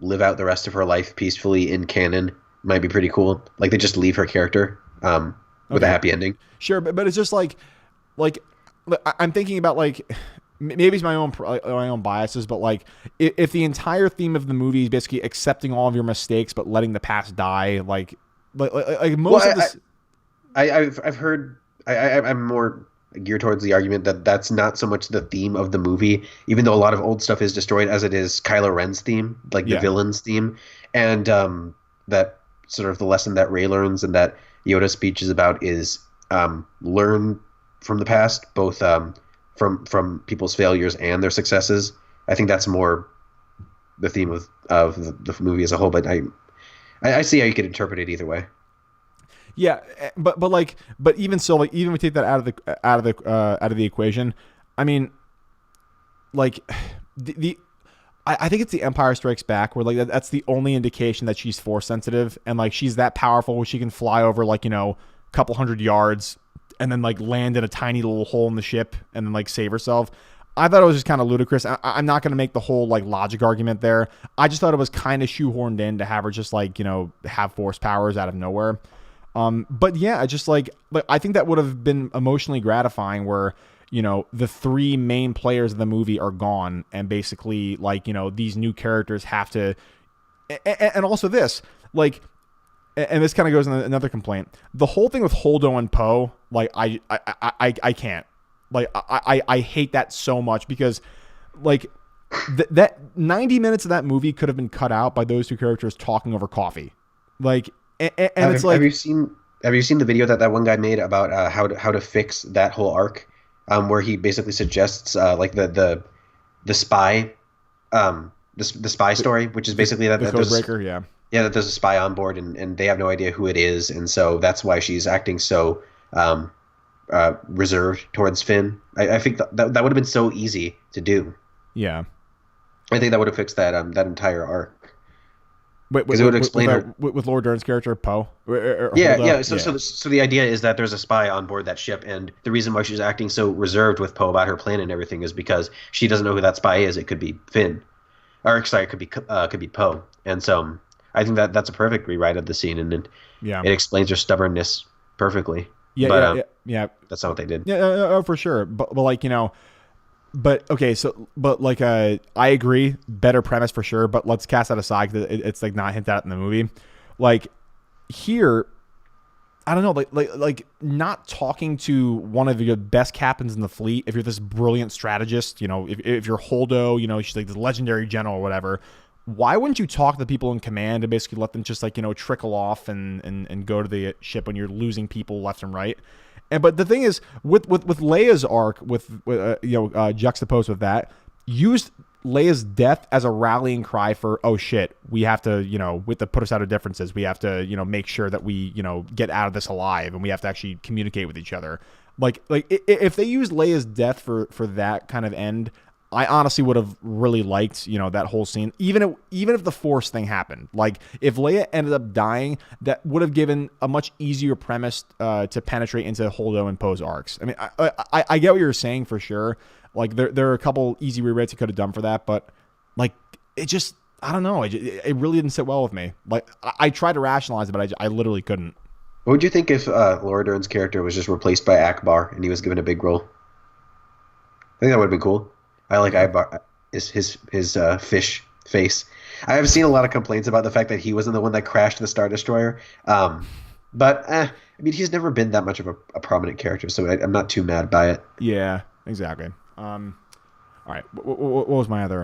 live out the rest of her life peacefully in canon might be pretty cool. Like they just leave her character with a happy ending. Sure, but it's just like I'm thinking about like maybe it's my own biases, but like if the entire theme of the movie is basically accepting all of your mistakes but letting the past die, like most of this. I've heard I'm more geared towards the argument that that's not so much the theme of the movie, even though a lot of old stuff is destroyed, as it is Kylo Ren's theme, like the villain's theme, and that sort of the lesson that Rey learns and that Yoda's speech is about is learn from the past, both from people's failures and their successes. I think that's more the theme of the movie as a whole, but I see how you could interpret it either way. Yeah, but even so, like even if we take that out of the equation, I mean, like I think it's the Empire Strikes Back where like that's the only indication that she's force sensitive and like she's that powerful where she can fly over like a couple hundred yards and then like land in a tiny little hole in the ship and then like save herself. I thought it was just kind of ludicrous. I'm not going to make the whole like logic argument there. I just thought it was kind of shoehorned in to have her just like have force powers out of nowhere. But yeah, just like I think that would have been emotionally gratifying where, the 3 main players of the movie are gone and basically like, these new characters have to, and also this, like, and this kind of goes in another complaint. The whole thing with Holdo and Poe, like I can't, like, I hate that so much because like that 90 minutes of that movie could have been cut out by those 2 characters talking over coffee. Like, and it's like, have you seen the video that one guy made about how to fix that whole arc, where he basically suggests like the spy the spy story, which is basically that the Codebreaker, that there's a spy on board and they have no idea who it is, and so that's why she's acting so reserved towards Finn. I think that would have been so easy to do. Yeah, I think that would have fixed that that entire arc. Because it would explain with Laura Dern's character Poe. Yeah. So the idea is that there's a spy on board that ship, and the reason why she's acting so reserved with Poe about her plan and everything is because she doesn't know who that spy is. It could be Finn, or sorry, it could be Poe. And so I think that's a perfect rewrite of the scene, and it explains her stubbornness perfectly. Yeah, That's not what they did. Yeah, for sure. But like But okay, but like I agree, better premise for sure. But let's cast that aside because it's like not hinted at in the movie. Like here, I don't know, like not talking to one of your best captains in the fleet. If you're this brilliant strategist, if you're Holdo, she's like the legendary general or whatever. Why wouldn't you talk to the people in command and basically let them just like trickle off and go to the ship when you're losing people left and right? And but the thing is, with Leia's arc, juxtaposed with that, used Leia's death as a rallying cry for, oh shit, we have to, we have to put us out of differences. We have to, make sure that we, get out of this alive, and we have to actually communicate with each other. Like if they used Leia's death for that kind of end, I honestly would have really liked, that whole scene. Even if the Force thing happened, like if Leia ended up dying, that would have given a much easier premise to penetrate into Holdo and Poe's arcs. I mean, I get what you're saying for sure. Like there are a couple easy rewrites you could have done for that, but like it just, I don't know, it really didn't sit well with me. Like I tried to rationalize it, but I literally couldn't. What would you think if Laura Dern's character was just replaced by Akbar and he was given a big role? I think that would have been cool. I like Akbar, his fish face. I have seen a lot of complaints about the fact that he wasn't the one that crashed the Star Destroyer. But I mean, he's never been that much of a prominent character, so I'm not too mad by it. Yeah, exactly. All right. What was my other?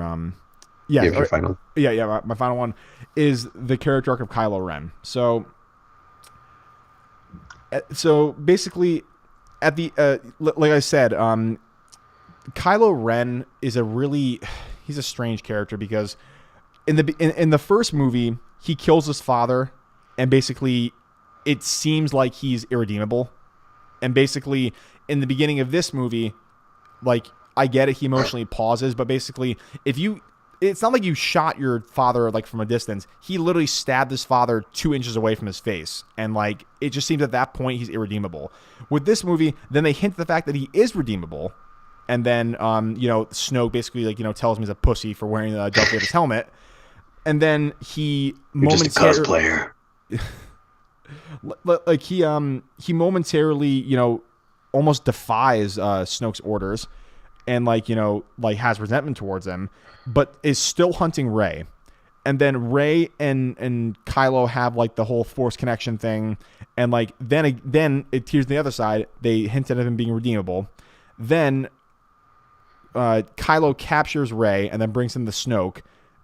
Yeah, your final. Yeah. My final one is the character arc of Kylo Ren. So basically, at the like I said, Kylo Ren is he's a strange character because in the first movie he kills his father, and basically it seems like he's irredeemable. And basically in the beginning of this movie, like I get it, he emotionally pauses, but basically it's not like you shot your father like from a distance. He literally stabbed his father 2 inches away from his face. And like, it just seems at that point he's irredeemable. With this movie, then they hint at the fact that he is redeemable. And then, Snoke basically like, tells him he's a pussy for wearing Darth Vader's helmet. And then he just a cosplayer. Like he momentarily, almost defies Snoke's orders. And like has resentment towards him, but is still hunting Rey. And then Rey and Kylo have like the whole Force connection thing, and like then it here's the other side. They hinted at him being redeemable. Then Kylo captures Rey and then brings him to Snoke,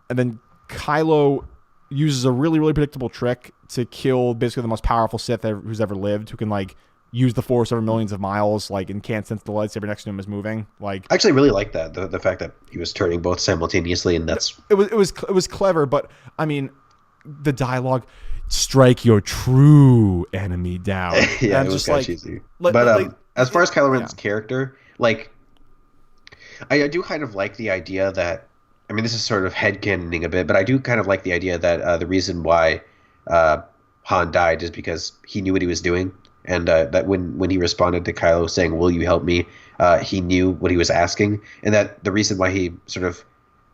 and then Kylo uses a really, really predictable trick to kill basically the most powerful Sith who's ever lived, who can like use the Force over millions of miles, like, and can't sense the lightsaber next to him is moving. Like, I actually really like that, the fact that he was turning both simultaneously, and that's it was clever. But I mean, the dialogue, strike your true enemy down. Yeah, it was kind of cheesy. But as far as Kylo Ren's character, like, I do kind of like the idea that, I mean, this is sort of headcanoning a bit, but I do kind of like the idea that the reason why Han died is because he knew what he was doing. And that when he responded to Kylo saying, "Will you help me?" He knew what he was asking, and that the reason why he sort of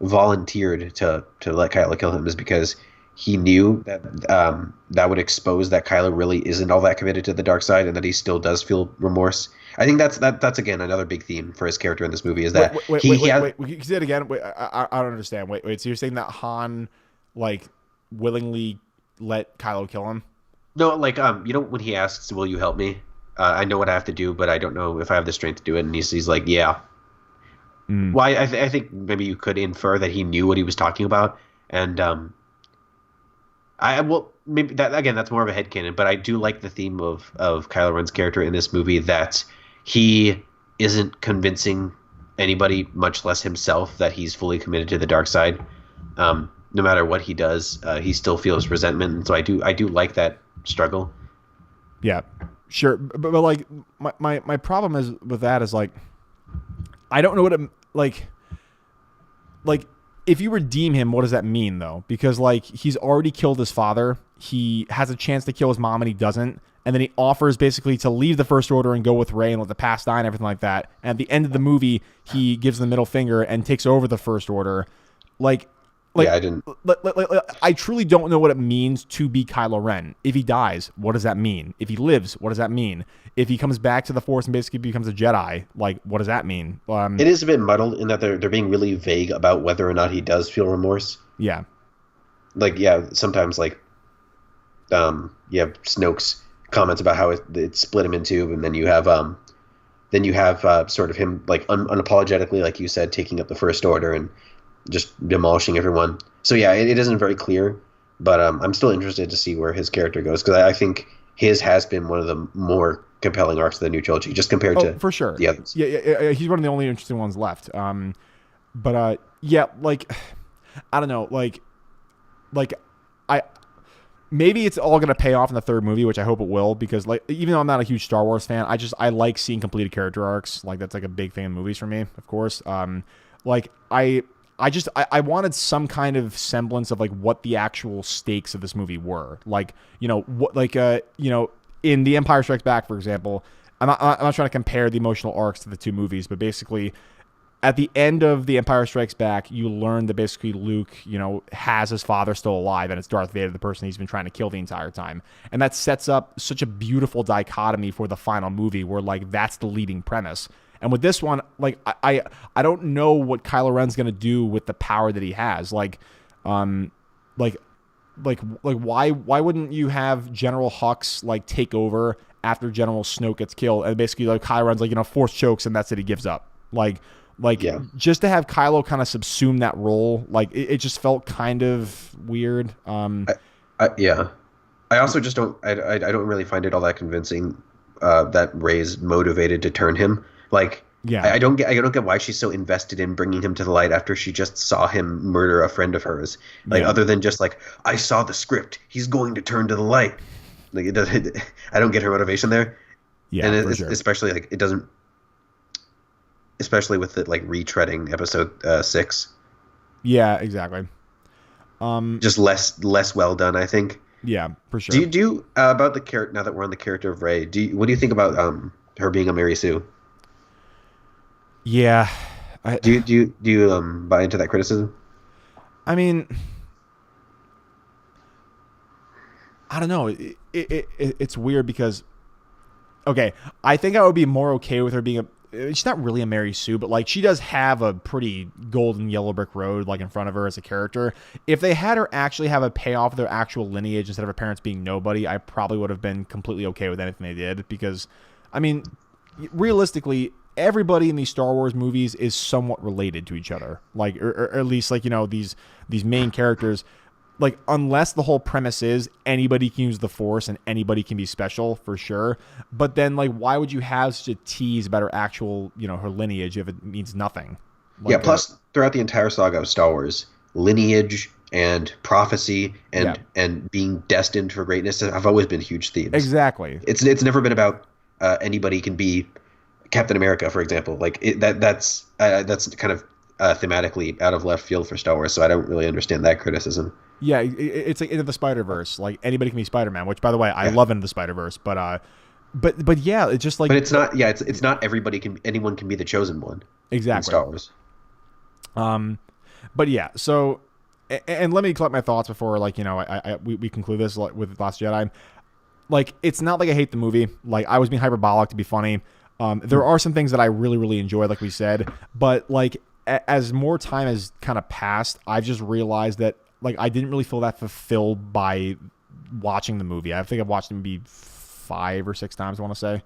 volunteered to let Kylo kill him is because he knew that that would expose that Kylo really isn't all that committed to the dark side, and that he still does feel remorse. I think that's again another big theme for his character in this movie is that wait, can you say it again? Wait, I don't understand. Wait. So you're saying that Han like willingly let Kylo kill him? No, like when he asks, "Will you help me?" I know what I have to do, but I don't know if I have the strength to do it. And he's like, "Yeah." Well, I think maybe you could infer that he knew what he was talking about, and maybe that again that's more of a headcanon, but I do like the theme of Kylo Ren's character in this movie, that he isn't convincing anybody, much less himself, that he's fully committed to the dark side. No matter what he does, he still feels resentment, and so I do like that struggle. Yeah, sure, but like my problem is with that is like I don't know what it like if you redeem him, what does that mean though? Because like he's already killed his father, he has a chance to kill his mom and he doesn't, and then he offers basically to leave the First Order and go with Rey and let the past die and everything like that. And at the end of the movie, he gives the middle finger and takes over the First Order. Yeah, I didn't. I truly don't know what it means to be Kylo Ren. If he dies, what does that mean? If he lives, what does that mean? If he comes back to the Force and basically becomes a Jedi, like, what does that mean? It is a bit muddled in that they're being really vague about whether or not he does feel remorse. Yeah. Like, yeah, sometimes, like, you have Snoke's comments about how it split him in two, and then you have sort of him, like, unapologetically, like you said, taking up the First Order and just demolishing everyone. So yeah, it isn't very clear, but I'm still interested to see where his character goes, because I think his has been one of the more compelling arcs of the new trilogy, just compared Oh, to for sure. the others. Yeah. He's one of the only interesting ones left. But yeah, like I don't know, like I maybe it's all gonna pay off in the third movie, which I hope it will, because like even though I'm not a huge Star Wars fan, I like seeing completed character arcs. Like that's like a big thing in movies for me, of course. Like I wanted some kind of semblance of like what the actual stakes of this movie were. Like, what in The Empire Strikes Back, for example, I'm not trying to compare the emotional arcs to the two movies, but basically at the end of The Empire Strikes Back, you learn that basically Luke, has his father still alive, and it's Darth Vader, the person he's been trying to kill the entire time. And that sets up such a beautiful dichotomy for the final movie where, like, that's the leading premise. And with this one, like, I don't know what Kylo Ren's going to do with the power that he has. Like, like, why wouldn't you have General Hux, like, take over after General Snoke gets killed, and basically, like, Kylo Ren's, like, force chokes, and that's it, he gives up. Like Yeah. just to have Kylo kind of subsume that role, like it just felt kind of weird. Yeah. I also just don't. I don't really find it all that convincing that Rey's motivated to turn him. Like, Yeah. I don't get why she's so invested in bringing him to the light after she just saw him murder a friend of hers. Like, Yeah. other than just like, I saw the script. He's going to turn to the light. Like, it doesn't. I don't get her motivation there. Yeah, And for sure. especially like it doesn't. Especially with it like retreading episode 6. Yeah, exactly. Just less well done, I think. Yeah, for sure. Do you about the character, now that we're on the character of Rey? What do you think about her being a Mary Sue? Yeah. Do you buy into that criticism? I mean, I don't know. It's weird because, okay, I think I would be more okay with her being she's not really a Mary Sue, but like she does have a pretty golden yellow brick road like in front of her as a character. If they had her actually have a payoff of their actual lineage instead of her parents being nobody, I probably would have been completely okay with anything they did, because, I mean, realistically, everybody in these Star Wars movies is somewhat related to each other. Like, or at least like, these main characters. Like, unless the whole premise is anybody can use the Force and anybody can be special, for sure. But then, like, why would you have such a tease about her actual, her lineage if it means nothing? Like, Yeah. Plus, throughout the entire saga of Star Wars, lineage and prophecy and being destined for greatness have always been huge themes. Exactly. It's never been about anybody can be Captain America, for example. Like that's kind of thematically out of left field for Star Wars. So I don't really understand that criticism. Yeah, it's like Into the Spider-Verse. Like, anybody can be Spider-Man, which, by the way, I love Into the Spider-Verse. But yeah, it's just like... But it's not. Yeah, it's not anyone can be the chosen one. Exactly. In Star Wars. But yeah, so... And let me collect my thoughts before, like, we conclude this with Last Jedi. Like, it's not like I hate the movie. Like, I was being hyperbolic to be funny. There are some things that I really, really enjoyed, like we said. But, like, as more time has kind of passed, I've just realized that, like, I didn't really feel that fulfilled by watching the movie. I think I've watched it maybe 5 or 6 times, I want to say.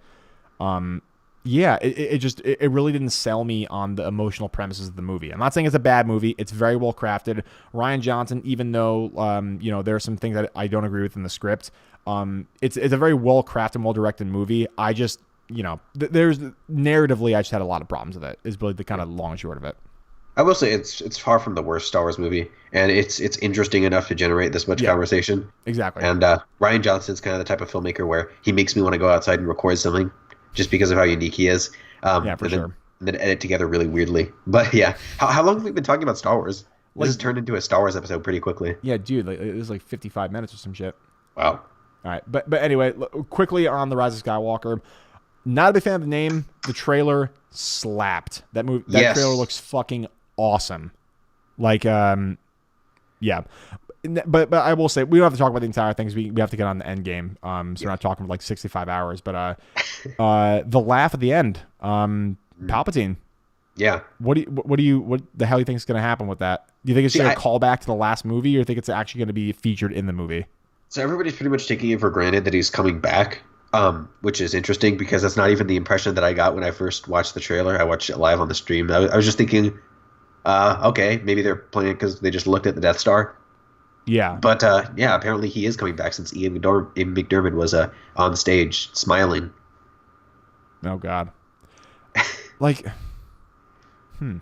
Yeah, it really didn't sell me on the emotional premises of the movie. I'm not saying it's a bad movie. It's very well crafted. Rian Johnson, even though, there are some things that I don't agree with in the script, it's a very well crafted, well directed movie. I just, there's narratively, I just had a lot of problems with it, is really the kind of long and short of it. I will say it's far from the worst Star Wars movie, and it's interesting enough to generate this much conversation. Exactly. And Rian Johnson's kind of the type of filmmaker where he makes me want to go outside and record something, just because of how unique he is. Yeah, for sure. And then edit together really weirdly. But yeah, how long have we been talking about Star Wars? This has turned into a Star Wars episode pretty quickly. Yeah, dude, it was like 55 minutes or some shit. Wow. All right, but anyway, quickly on The Rise of Skywalker. Not a big fan of the name. The trailer slapped. That trailer looks fucking awesome. Like, yeah. But I will say, we don't have to talk about the entire thing, because we have to get on the Endgame. So we're not talking for like 65 hours. But the laugh at the end, Palpatine. Yeah. What the hell do you think is going to happen with that? Do you think it's going to call back to the last movie, or do you think it's actually going to be featured in the movie? So everybody's pretty much taking it for granted that he's coming back, which is interesting, because that's not even the impression that I got when I first watched the trailer. I watched it live on the stream. I was just thinking, okay, maybe they're playing it because they just looked at the Death Star. Yeah. But yeah, apparently he is coming back, since Ian McDiarmid was on stage smiling. Oh God. Like, hmm.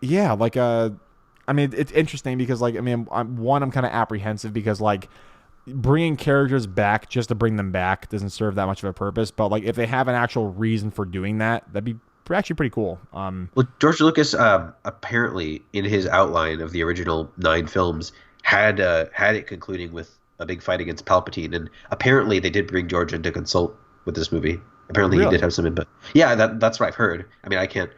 Yeah, like I mean, it's interesting because like I mean, I'm kind of apprehensive because like bringing characters back just to bring them back doesn't serve that much of a purpose. But like if they have an actual reason for doing that, that'd be actually pretty cool. Well, George Lucas apparently in his outline of the original 9 films had it concluding with a big fight against Palpatine, and apparently they did bring George in to consult with this movie. Apparently he did Really? have some input. Yeah, that's what I've heard. I mean, I can't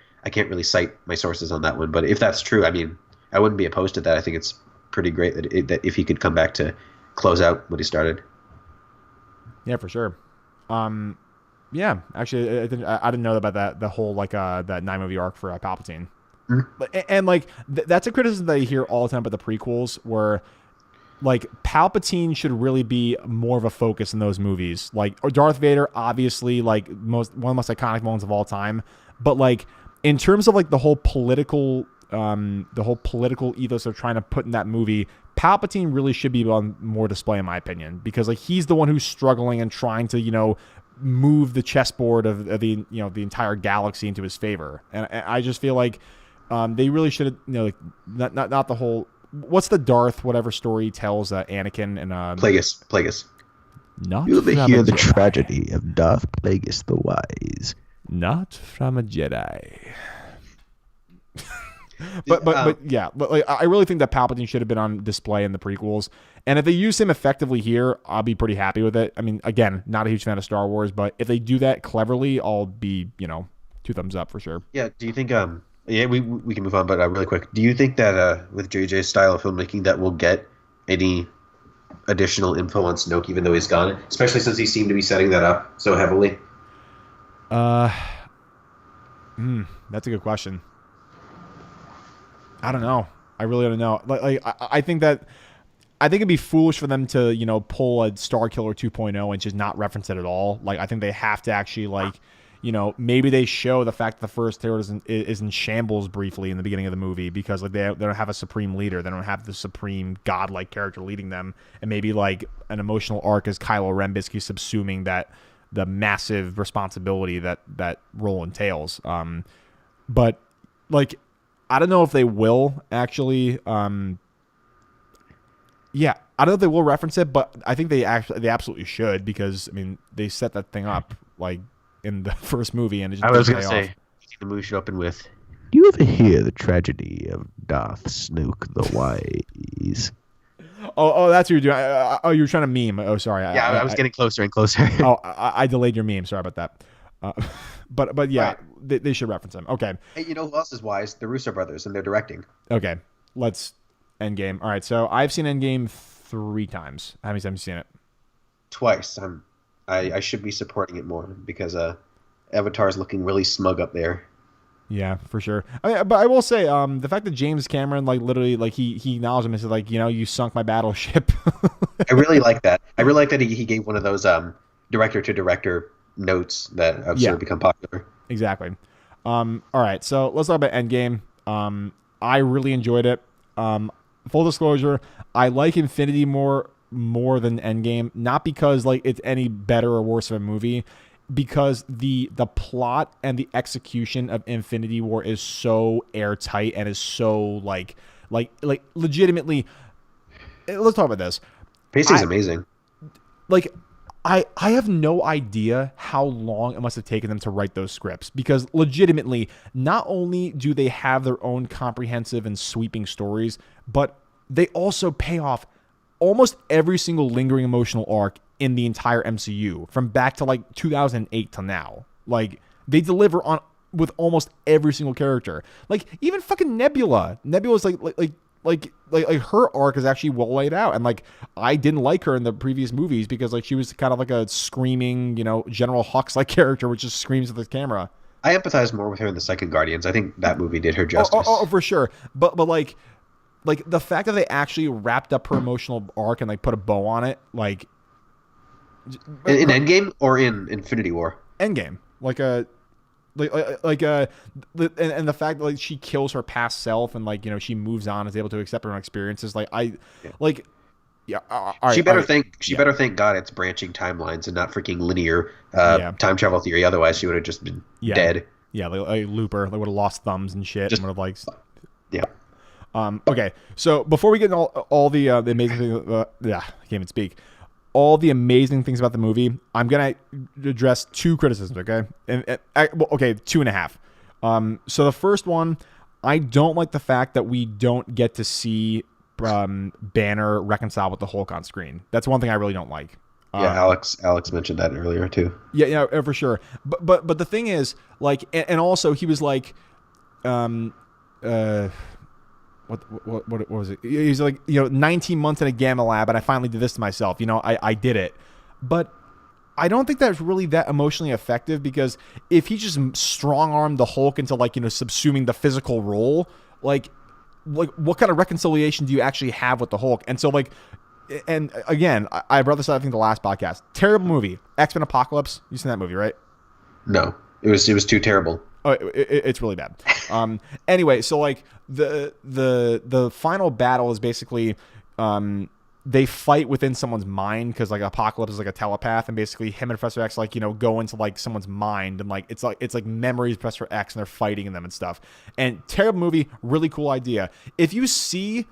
really cite my sources on that one, but if that's true, I mean, I wouldn't be opposed to that. I think it's pretty great that if he could come back to close out what he started. Yeah, for sure. Um, yeah, actually, I didn't know about that. The whole like that 9 movie arc for Palpatine. Mhm. And like that's a criticism that I hear all the time about the prequels, where like Palpatine should really be more of a focus in those movies. Like or Darth Vader, obviously, like one of the most iconic moments of all time. But like in terms of like the whole political ethos they're trying to put in that movie, Palpatine really should be on more display, in my opinion, because like he's the one who's struggling and trying to move the chessboard of the the entire galaxy into his favor. And I just feel like they really should have like not the whole. What's the Darth whatever story he tells Anakin and Plagueis. not You ever from hear a the Jedi. tragedy of Darth Plagueis the Wise? Not from a Jedi. The, But yeah, but like I really think that Palpatine should have been on display in the prequels, and if they use him effectively here, I'll be pretty happy with it. I mean, again, not a huge fan of Star Wars, but if they do that cleverly, I'll be 2 thumbs up for sure. Yeah, do you think yeah, we can move on, but really quick. Do you think that with JJ's style of filmmaking that we'll get any additional info on Snoke even though he's gone, especially since he seemed to be setting that up so heavily? Uh, that's a good question. I don't know. I really don't know. I think it'd be foolish for them to pull a Star Killer 2.0 and just not reference it at all. Like I think they have to actually maybe they show the fact that the First Terror is in shambles briefly in the beginning of the movie because like they don't have a supreme leader. They don't have the supreme godlike character leading them, and maybe like an emotional arc as Kylo Ren basically subsuming that the massive responsibility that role entails. But like I don't know if they will actually. Yeah, I don't know if they will reference it, but I think they absolutely should because I mean they set that thing up like in the first movie and it just I was didn't gonna pay say, off. I think the movie should open with Do you ever hear the tragedy of Darth Snoke the Wise? Oh, that's what you're doing. You were trying to meme. Oh, sorry. yeah. I was getting closer and closer. I delayed your meme. Sorry about that. But yeah, Right. they should reference him. Okay, Hey, you know who else is wise? The Russo brothers, and they're directing. okay. Let's Endgame. All right. So I've seen Endgame 3 times. How many times have you seen it? Twice. I should be supporting it more because Avatar's looking really smug up there. Yeah, for sure. I mean, but I will say, the fact that James Cameron like literally like he acknowledged him and said like you sunk my battleship. I really like that. I really like that he gave one of those director to director notes that have Yeah. sort of become popular. Exactly. All right, so let's talk about Endgame. I really enjoyed it. Full disclosure, I like Infinity more than Endgame, not because like it's any better or worse of a movie, because the plot and the execution of Infinity War is so airtight and is so like legitimately. Let's talk about this. Pacing's I- amazing. Like I have no idea how long it must have taken them to write those scripts because legitimately not only do they have their own comprehensive and sweeping stories, but they also pay off almost every single lingering emotional arc in the entire MCU from back to like 2008 to now. Like they deliver on with almost every single character. Like even fucking Nebula. Nebula's like her arc is actually well laid out, and like I didn't like her in the previous movies because like she was kind of like a screaming General Hux like character which just screams at the camera. I empathize more with her in the second Guardians. I think that movie did her justice. Oh, for sure. But like the fact that they actually wrapped up her emotional arc and like put a bow on it, like In Endgame or in Infinity War? Endgame, and the fact that like she kills her past self and like she moves on, is able to accept her own experiences. Like Yeah. like Yeah. All She right. All better right. Yeah. thank God it's branching timelines and not freaking linear Yeah. time travel theory. Otherwise, she would have just been Yeah. dead. Yeah. Like Looper, they would have lost thumbs and shit, and Just would have like. yeah. Okay. So before we get into all the amazing things, yeah, I can't even speak. All the amazing things about the movie, I'm gonna address two criticisms. Okay, well, okay, two and a half. So the first one, I don't like the fact that we don't get to see Banner reconcile with the Hulk on screen. That's one thing I really don't like. Yeah, Alex mentioned that earlier too. Yeah, yeah, for sure. But the thing is, like, and also he was like, um, what was it? He's like, 19 months in a gamma lab, and I finally did this to myself. I did it, but I don't think that's really that emotionally effective, because if he just strong armed the Hulk into like subsuming the physical role, like what kind of reconciliation do you actually have with the Hulk? And so like, and again, I brought this up, I think, the last podcast. Terrible movie, X-Men Apocalypse. You seen that movie, right? No, it was too terrible. Oh, it's really bad. Anyway, so like the final battle is basically they fight within someone's mind, because like Apocalypse is like a telepath, and basically him and Professor X like go into like someone's mind, and like it's like memories of Professor X, and they're fighting in them and stuff. And terrible movie, really cool idea. If you see,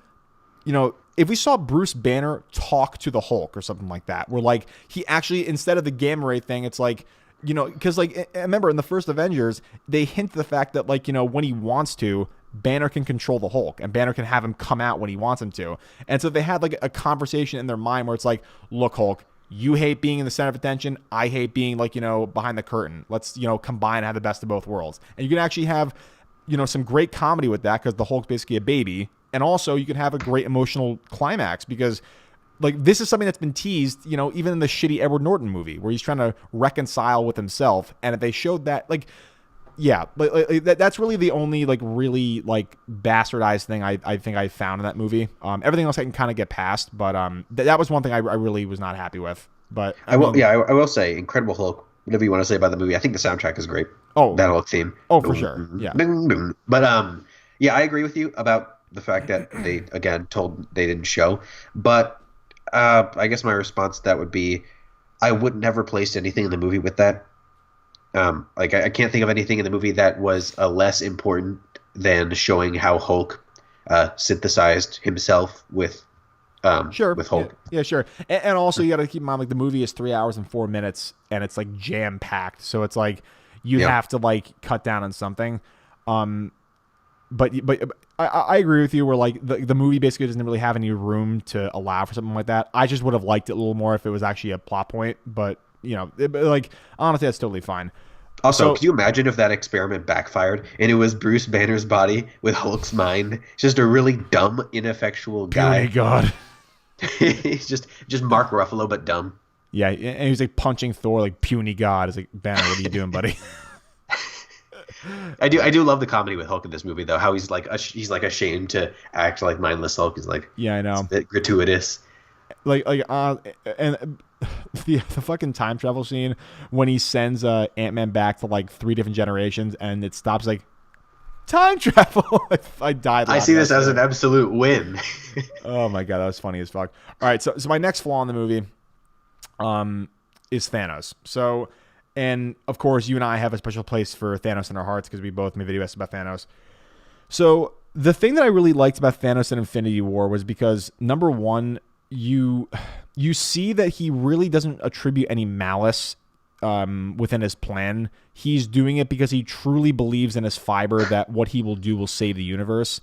if we saw Bruce Banner talk to the Hulk or something like that, where like he actually, instead of the gamma ray thing, it's like, because like, I remember in the first Avengers, they hint the fact that like, when he wants to, Banner can control the Hulk, and Banner can have him come out when he wants him to. And so they had like a conversation in their mind where it's like, look, Hulk, you hate being in the center of attention. I hate being like, behind the curtain. Let's, combine and have the best of both worlds. And you can actually have, some great comedy with that, because the Hulk's basically a baby. And also you can have a great emotional climax, because like this is something that's been teased, even in the shitty Edward Norton movie, where he's trying to reconcile with himself. And if they showed that, like, yeah, that's really the only like really like bastardized thing I think I found in that movie. Everything else I can kind of get past, but that was one thing I really was not happy with. But I will say, Incredible Hulk, whatever you want to say about the movie, I think the soundtrack is great. Oh, that Hulk theme. Oh, for sure. Yeah. But yeah, I agree with you about the fact that they again told they didn't show. But I guess my response to that would be, I would never place anything in the movie with that. Like I can't think of anything in the movie that was less important than showing how Hulk synthesized himself with sure, with Hulk. Yeah, sure. And also you got to keep in mind, like, the movie is 3 hours and 4 minutes, and it's like jam packed. So it's like you have to like cut down on something. But I agree with you, where like the movie basically doesn't really have any room to allow for something like that. I just would have liked it a little more if it was actually a plot point, but like, honestly, that's totally fine. Also, could you imagine if that experiment backfired and it was Bruce Banner's body with Hulk's mind? It's just a really dumb, ineffectual guy. Oh my God. He's just Mark Ruffalo, but dumb. Yeah, and he was like punching Thor like puny god. It's like, Banner, what are you doing, buddy? I do love the comedy with Hulk in this movie, though. How he's like ashamed to act like mindless Hulk. He's like, yeah, I know, it's a bit gratuitous. And the fucking time travel scene when he sends Ant-Man back to like 3 different generations, and it stops like time travel. I died. I see this as an absolute win. Oh my God, that was funny as fuck. All right, so my next flaw in the movie is Thanos. So, and of course, you and I have a special place for Thanos in our hearts, because we both made video about Thanos. So the thing that I really liked about Thanos in Infinity War was because, number one, you see that he really doesn't attribute any malice within his plan. He's doing it because he truly believes in his fiber that what he will do will save the universe.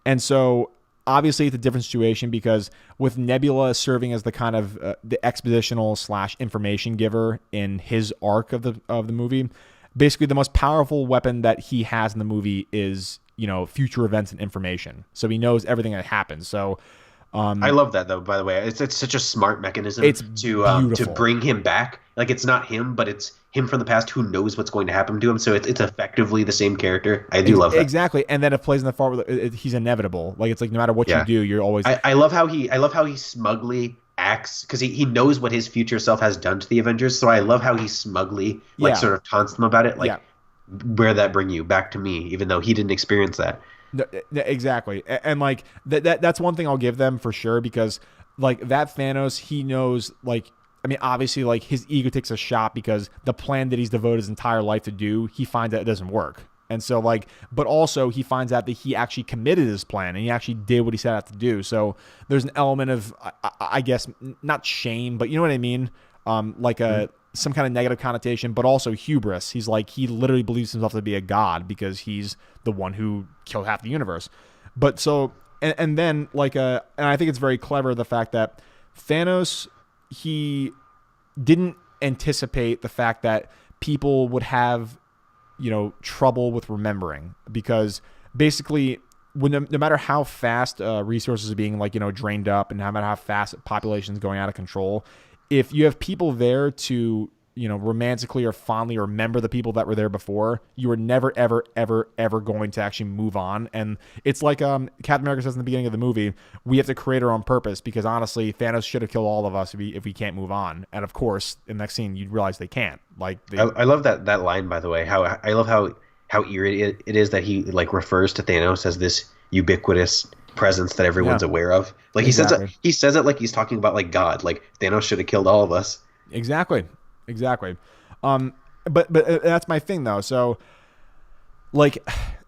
And so obviously it's a different situation, because with Nebula serving as the kind of the expositional / information giver in his arc of the movie, basically the most powerful weapon that he has in the movie is, future events and information. So he knows everything that happens. So I love that, though, by the way. It's such a smart mechanism to bring him back. Like, it's not him, but it's him from the past who knows what's going to happen to him. So it's effectively the same character. I do love that. Exactly. And then it plays in the far where he's inevitable. Like, it's like no matter what you do, you're always. I love how he smugly acts, because he knows what his future self has done to the Avengers. So I love how he smugly sort of taunts them about it. Like, where that bring you back to me, even though he didn't experience that. No, exactly. And like that's one thing I'll give them for sure, because like that Thanos, he knows, like, I mean, obviously, like, his ego takes a shot because the plan that he's devoted his entire life to do, he finds that it doesn't work. And so, like, but also he finds out that he actually committed his plan and he actually did what he set out to do. So there's an element of, I guess, not shame, but you know what I mean? Like some kind of negative connotation, but also hubris. He's like, he literally believes himself to be a god because he's the one who killed half the universe. But so, and then, like, and I think it's very clever, the fact that Thanos, he didn't anticipate the fact that people would have, you know, trouble with remembering, because basically no matter how fast resources are being, like, you know, drained up, and no matter how fast population's going out of control, if you have people there to, you know, romantically or fondly remember the people that were there before, you are never, ever, ever, ever going to actually move on. And it's like Captain America says in the beginning of the movie, we have to create our own purpose, because honestly, Thanos should have killed all of us if we can't move on. And of course, in the next scene, you realize they can't. Like, I love that line, by the way. How I love how eerie it is that he, like, refers to Thanos as this ubiquitous presence that everyone's aware of. Like, Exactly. he says it like he's talking about, like, God. Like, Thanos should have killed all of us. Exactly. But that's my thing, though. So, like,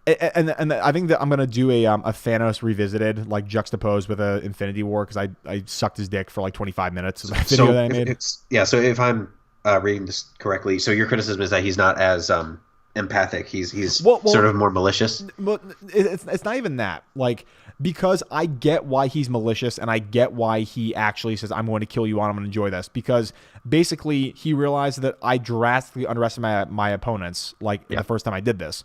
and I think that I'm gonna do a Thanos revisited, like, juxtaposed with a Infinity War, because I sucked his dick for like 25 minutes of the video that I made. So if I'm reading this correctly, so your criticism is that he's not as empathic. He's Well, sort of more malicious. But it's not even that. Like, because I get why he's malicious, and I get why he actually says, I'm going to kill you on, I'm going to enjoy this, because basically he realized that I drastically underestimated my opponents, like, the first time I did this.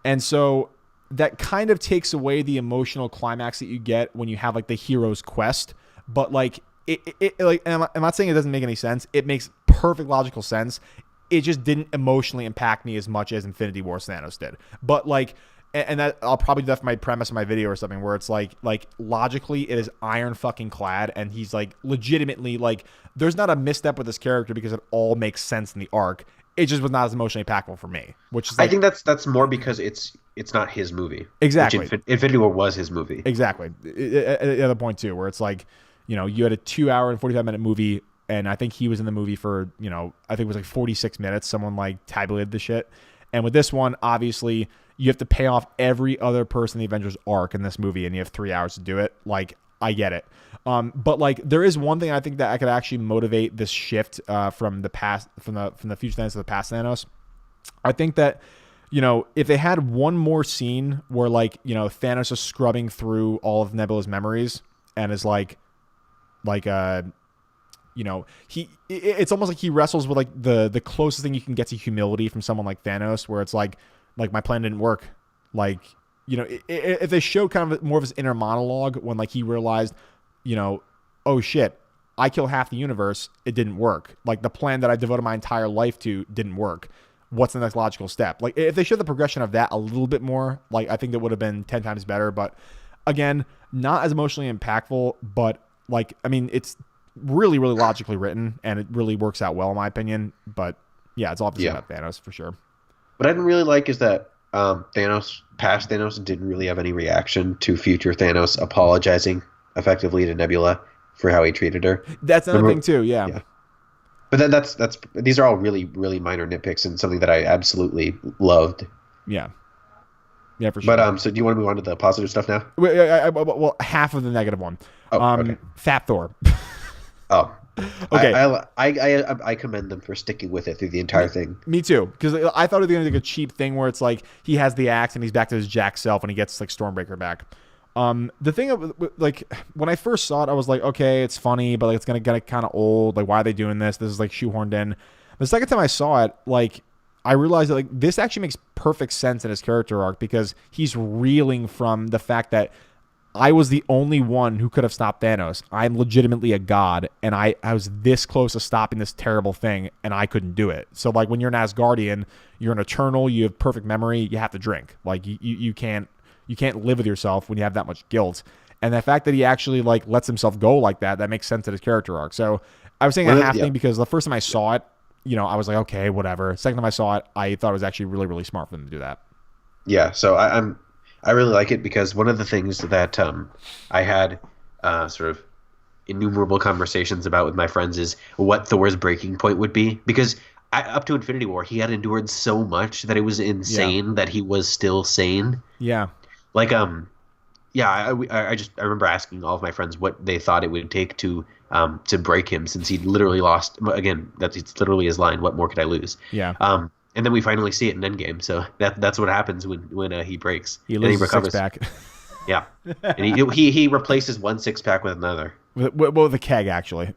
And so that kind of takes away the emotional climax that you get when you have, like, the hero's quest. But, like, it like, and I'm not saying it doesn't make any sense. It makes perfect logical sense. It just didn't emotionally impact me as much as Infinity War Thanos did. But, like, and that, I'll probably do that for my premise of my video or something, where it's like logically it is iron fucking clad, and he's, like, legitimately, like, there's not a misstep with this character because it all makes sense in the arc. It just was not as emotionally impactful for me, which is, like, I think that's more because it's not his movie. Exactly. Which Infinity War was his movie. Exactly. The other point too, where it's like, you know, you had a 2 hour and 45-minute movie, and I think he was in the movie for, you know, I think it was like 46 minutes. Someone, like, tabulated the shit. And with this one, obviously, you have to pay off every other person in the Avengers arc in this movie, and you have 3 hours to do it. Like, I get it. But, like, there is one thing I think that I could actually motivate this shift from the past, from the future Thanos to the past Thanos. I think that, you know, if they had one more scene where, like, you know, Thanos is scrubbing through all of Nebula's memories and is like, you know, it's almost like he wrestles with, like, the closest thing you can get to humility from someone like Thanos, where it's like my plan didn't work. Like, you know, if they showed kind of more of his inner monologue when, like, he realized, you know, oh shit, I kill half the universe, it didn't work. Like, the plan that I devoted my entire life to didn't work. What's the next logical step? Like, if they showed the progression of that a little bit more, like, I think that would have been 10 times better. But again, not as emotionally impactful, but, like, I mean, it's really, really logically written, and it really works out well in my opinion. But yeah, it's all to say about Thanos for sure. What I didn't really like is that past Thanos didn't really have any reaction to future Thanos apologizing effectively to Nebula for how he treated her. That's another thing too, yeah. But then that's these are all really, really minor nitpicks and something that I absolutely loved. Yeah, for sure. But so do you want to move on to the positive stuff now? Well, half of the negative one. Okay. Fat Thor. Oh, okay. I commend them for sticking with it through the entire thing. Me too, because I thought it was going to be like a cheap thing where it's like he has the axe and he's back to his Jack self and he gets, like, Stormbreaker back. The thing, like, when I first saw it, I was like, okay, it's funny, but, like, it's going to get kind of old. Like, why are they doing this? This is, like, shoehorned in. The second time I saw it, like, I realized that, like, this actually makes perfect sense in his character arc, because he's reeling from the fact that I was the only one who could have stopped Thanos. I'm legitimately a god, and I was this close to stopping this terrible thing, and I couldn't do it. So, like, when you're an Asgardian, you're an Eternal, you have perfect memory, you have to drink. Like, you can't live with yourself when you have that much guilt. And the fact that he actually, like, lets himself go like that makes sense in his character arc. So I was saying a half thing because the first time I saw it, you know, I was like, okay, whatever. Second time I saw it, I thought it was actually really, really smart for them to do that. Yeah, so I really like it because one of the things that I had sort of innumerable conversations about with my friends is what Thor's breaking point would be, because up to Infinity War he had endured so much that it was Yeah. insane that he was still sane. Yeah. Like yeah, I remember asking all of my friends what they thought it would take to break him, since he literally lost again. It's literally his line. What more could I lose? Yeah. And then we finally see it in Endgame. So that's what happens when he breaks He and he loses a recovers. six-pack. Yeah, and he replaces one six pack with another. with a keg, actually.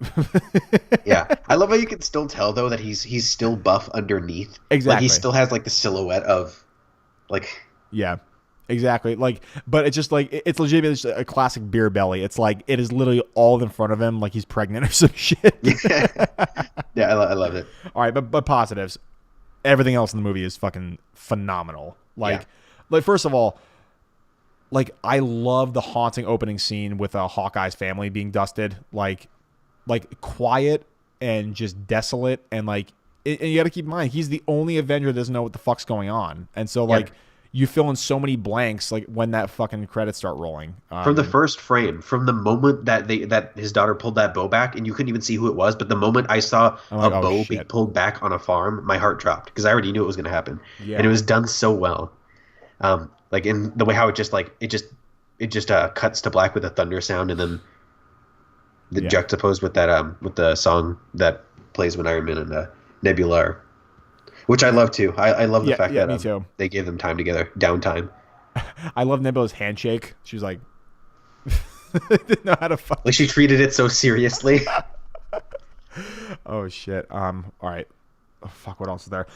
Yeah, I love how you can still tell though that he's still buff underneath. Like he Exactly. still has like the silhouette of like. Yeah. Exactly. Like, but it's just like it's legitimately just a classic beer belly. It's like it is literally all in front of him, like he's pregnant or some shit. Yeah, I love it. All right, but positives. Everything else in the movie is fucking phenomenal. Like, Yeah. like first of all, like I love the haunting opening scene with Hawkeye's family being dusted. Like quiet and just desolate, and like, and you got to keep in mind he's the only Avenger that doesn't know what the fuck's going on, and so like. Yeah. You fill in so many blanks like when that fucking credits start rolling. From the first frame, from the moment that his daughter pulled that bow back, and you couldn't even see who it was, but the moment I saw I'm a like, oh, bow shit. being pulled back on a farm, my heart dropped because I already knew it was going to happen, Yeah. and it was done so well. Like in the way how it just cuts to black with a thunder sound, and then the Yeah. juxtaposed with that with the song that plays when Iron Man and Nebula are, which I love too. I love the Yeah, fact yeah, that me too. they gave them time together, downtime. I love Nebula's handshake. She was like, didn't know how to fuck. Like she treated it so seriously. Oh shit. All right. Oh, fuck. What else is there?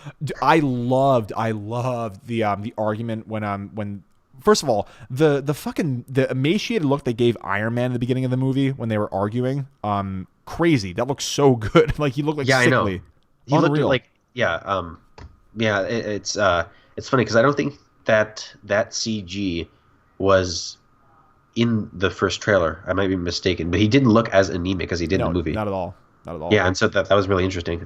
I loved the argument when first of all the emaciated look they gave Iron Man at the beginning of the movie when they were arguing. Crazy. That looked so good. Like he looked like Yeah, I know. sickly. He looked Unreal. like it's funny because I don't think that CG was in the first trailer. I might be mistaken, but he didn't look as anemic as he did in No, the movie. not at all. Not at all. Yeah, and so that was really interesting.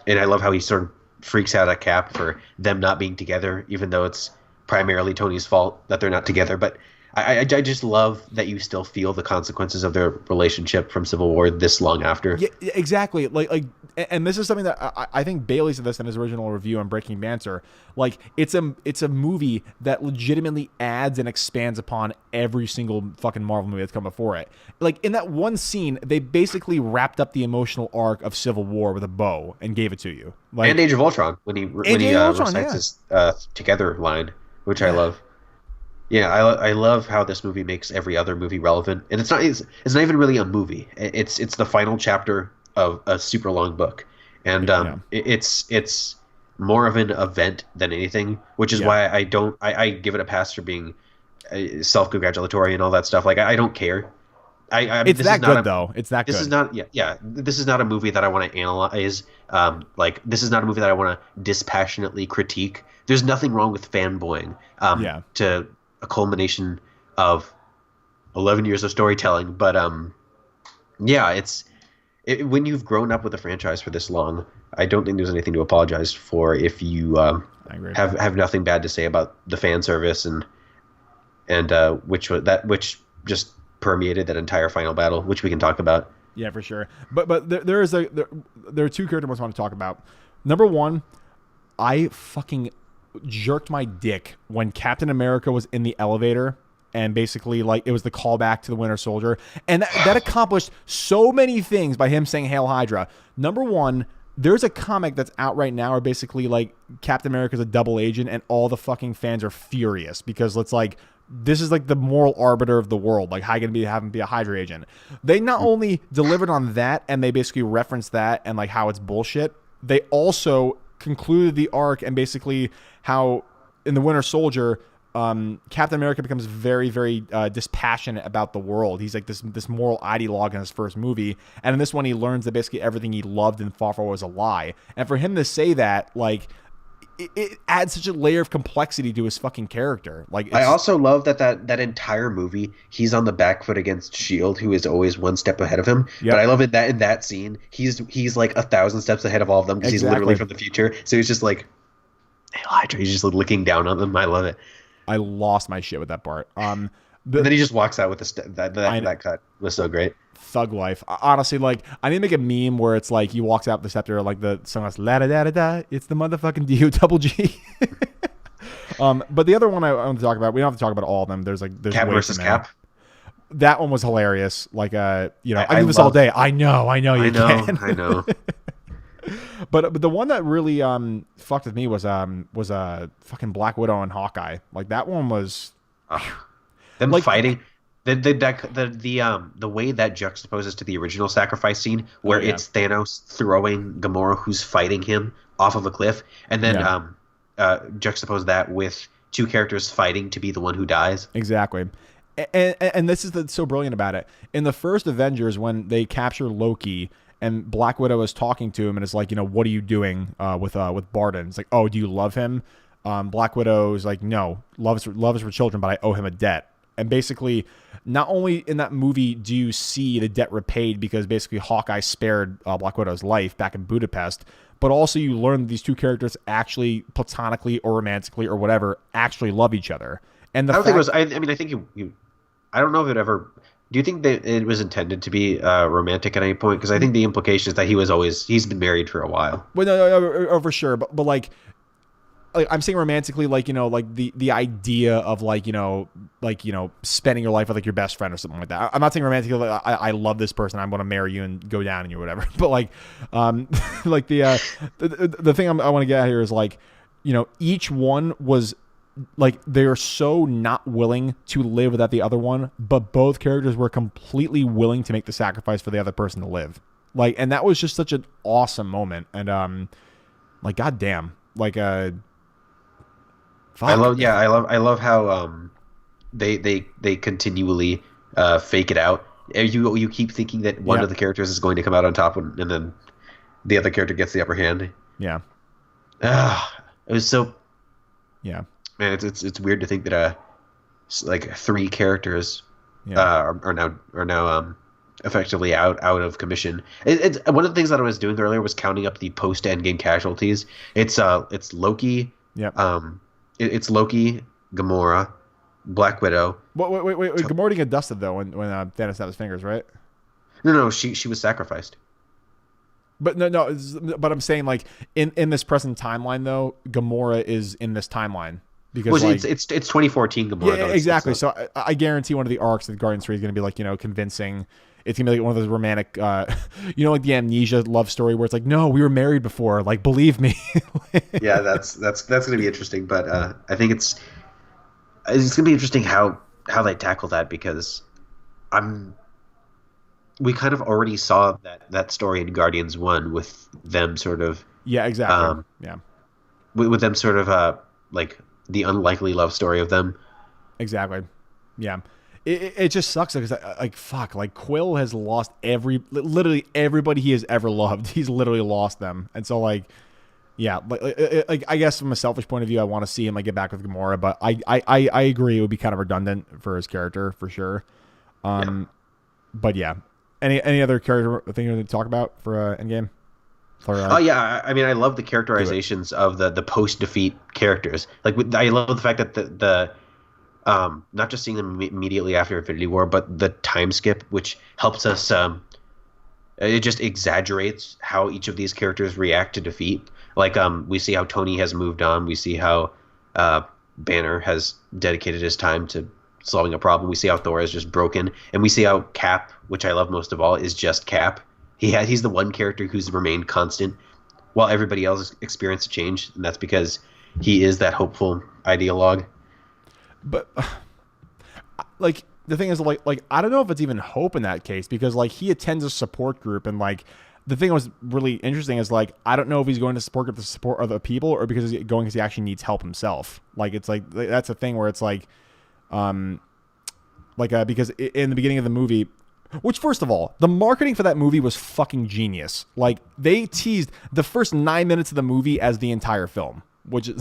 And I love how he sort of freaks out at Cap for them not being together, even though it's primarily Tony's fault that they're not together. But I just love that you still feel the consequences of their relationship from Civil War this long after. Yeah, exactly. Like, and this is something that I think Bailey said this in his original review on Breaking Banter. Like, it's a movie that legitimately adds and expands upon every single fucking Marvel movie that's come before it. Like, in that one scene, they basically wrapped up the emotional arc of Civil War with a bow and gave it to you. Like, And Age of Ultron when he Age of Ultron, recites his together line, which I love. Yeah, I love how this movie makes every other movie relevant, and it's not even really a movie. It's the final chapter of a super long book, and it's more of an event than anything, which is why I give it a pass for being self-congratulatory and all that stuff. Like I don't care. it's that good though. It's that good. This is not This is not a movie that I want to analyze. Like this is not a movie that I want to dispassionately critique. There's nothing wrong with fanboying. To a culmination of 11 years of storytelling, but when you've grown up with a franchise for this long, I don't think there's anything to apologize for if you I agree. have nothing bad to say about the fan service and which just permeated that entire final battle, which we can talk about. Yeah, for sure. But there are two characters I want to talk about. Number one, I fucking jerked my dick when Captain America was in the elevator and basically like it was the callback to the Winter Soldier, and that accomplished so many things by him saying Hail Hydra. Number one, there's a comic that's out right now where basically like Captain America's a double agent and all the fucking fans are furious because it's like this is like the moral arbiter of the world. Like, how you gonna have him be a Hydra agent? They not only delivered on that and they basically referenced that and like how it's bullshit, they also concluded the arc and basically how in the Winter Soldier, Captain America becomes very, very dispassionate about the world. He's like this moral ideologue in his first movie, and in this one, he learns that basically everything he loved and fought for was a lie. And for him to say that, like, it adds such a layer of complexity to his fucking character. Like, I also love that entire movie, he's on the back foot against Shield, who is always one step ahead of him. Yep. But I love it that in that scene, he's like 1,000 steps ahead of all of them because he's literally from the future. So he's just like, hey, Hydra. He's just like looking down on them. I love it. I lost my shit with that part. And then he just walks out with I, that cut was so great. Thug life. Honestly, like I need to make a meme where it's like he walks out with the scepter, like the song is la da da da da. It's the motherfucking D double G. But the other one I want to talk about, we don't have to talk about all of them. There's Cap way versus too many. Cap. That one was hilarious. Like I do this love, all day. I know you can. I know. But the one that really fucked with me was fucking Black Widow and Hawkeye. Like that one was Them like, fighting. The way that juxtaposes to the original sacrifice scene where it's Thanos throwing Gamora who's fighting him off of a cliff, and then juxtapose that with two characters fighting to be the one who dies. Exactly. And this is so brilliant about it. In the first Avengers, when they capture Loki and Black Widow is talking to him and is like, what are you doing with Barton? It's like, oh, do you love him? Black Widow is like, no, love is for children, but I owe him a debt. And basically, not only in that movie do you see the debt repaid because basically Hawkeye spared Black Widow's life back in Budapest, but also you learn that these two characters actually platonically or romantically or whatever actually love each other. And I don't think it was. I mean, I think you. I don't know if it ever. Do you think that it was intended to be romantic at any point? Because I think the implication is that he's been married for a while. Well, no, for sure, but like I'm saying romantically, like like the idea of spending your life with like your best friend or something like that. I'm not saying romantically. Like, I love this person. I'm going to marry you and go down on you or whatever. But like, like the thing I want to get at here is like, each one was like they are so not willing to live without the other one, but both characters were completely willing to make the sacrifice for the other person to live. Like, and that was just such an awesome moment. And like, goddamn, like fuck. I love how they continually fake it out. You keep thinking that one of the characters is going to come out on top, and then the other character gets the upper hand. Yeah. It was so. Yeah. Man, it's weird to think that like three characters are now effectively out of commission. It's one of the things that I was doing earlier was counting up the post Endgame casualties. It's Loki. Yep. It's Loki, Gamora, Black Widow. Wait. Gamora didn't get dusted though when Thanos snapped his fingers, right? No, she was sacrificed. But no. But I'm saying like in this present timeline though, Gamora is in this timeline. Because it's 2014 Gamora. Yeah, exactly. So I guarantee one of the arcs of Guardians 3 is going to be like, convincing. It's going to be like one of those romantic, like the Amnesia love story where it's like, no, we were married before. Like, believe me. Yeah, that's going to be interesting. But I think it's going to be interesting how they tackle that because we kind of already saw that story in Guardians 1 with them sort of. Yeah, exactly. With them sort of like the unlikely love story of them. Exactly. Yeah. It just sucks because like fuck, like Quill has lost literally everybody he has ever loved. He's literally lost them, and so like, yeah, like I guess from a selfish point of view, I want to see him like get back with Gamora, but I agree it would be kind of redundant for his character for sure. But yeah, any other character thing you want to talk about for Endgame? I mean, I love the characterizations of the post defeat characters. Like, I love the fact that the not just seeing them immediately after Infinity War, but the time skip, which helps us. It just exaggerates how each of these characters react to defeat. Like, we see how Tony has moved on. We see how Banner has dedicated his time to solving a problem. We see how Thor is just broken, and we see how Cap, which I love most of all, is just Cap. He's the one character who's remained constant while everybody else experienced a change, and that's because he is that hopeful ideologue. But like the thing is like I don't know if it's even hope in that case because like he attends a support group and like the thing that was really interesting is like I don't know if he's going to support group to support other people or because he's going because he actually needs help himself. Like it's like that's a thing where it's like because in the beginning of the movie. Which, first of all, the marketing for that movie was fucking genius. Like, they teased the first 9 minutes of the movie as the entire film, which is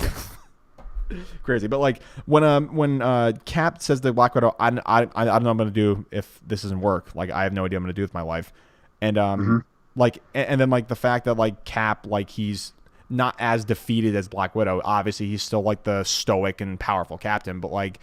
crazy. But, like, when Cap says to Black Widow, I don't know what I'm going to do if this doesn't work. Like, I have no idea what I'm going to do with my life. And, and then, like, the fact that, like, Cap, like, he's not as defeated as Black Widow. Obviously, he's still, like, the stoic and powerful captain. But, like,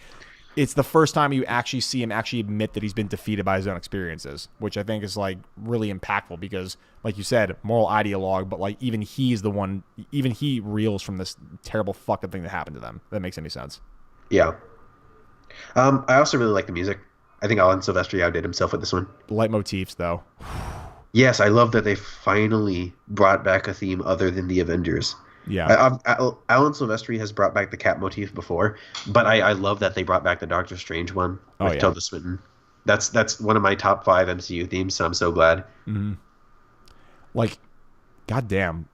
it's the first time you actually see him actually admit that he's been defeated by his own experiences, which I think is like really impactful because, like you said, moral ideologue, but like even he reels from this terrible fucking thing that happened to them. If that makes any sense. Yeah. I also really like the music. I think Alan Silvestri outdid himself with this one. Leitmotifs, though. Yes, I love that they finally brought back a theme other than the Avengers. Yeah. Alan Silvestri has brought back the cat motif before, but I love that they brought back the Doctor Strange one with Tilda Swinton. That's one of my top 5 MCU themes, so I'm so glad. Mm-hmm. Like, goddamn.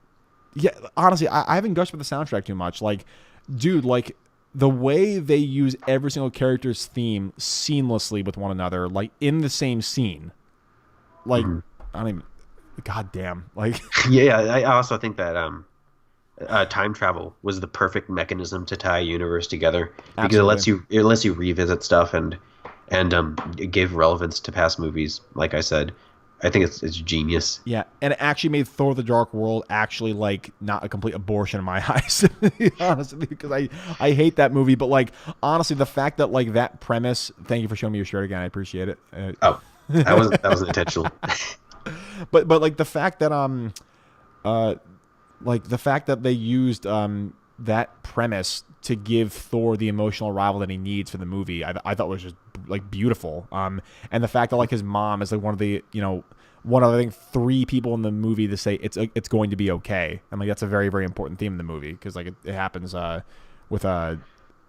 Yeah, honestly, I haven't gushed about the soundtrack too much. Like, dude, like, the way they use every single character's theme seamlessly with one another, like, in the same scene. Like, I don't even... Goddamn. Like... Yeah, I also think that time travel was the perfect mechanism to tie a universe together because it lets you revisit stuff and give relevance to past movies. Like I said, I think it's genius. Yeah, and it actually made Thor: The Dark World actually like not a complete abortion in my eyes, honestly, because I hate that movie. But like honestly, the fact that like that premise. Thank you for showing me your shirt again. I appreciate it. That wasn't intentional. but like the fact that like the fact that they used that premise to give Thor the emotional rival that he needs for the movie, I thought was just like beautiful. And the fact that like his mom is like one of the one of I think 3 people in the movie to say it's going to be okay, and like that's a very very important theme in the movie because like it happens with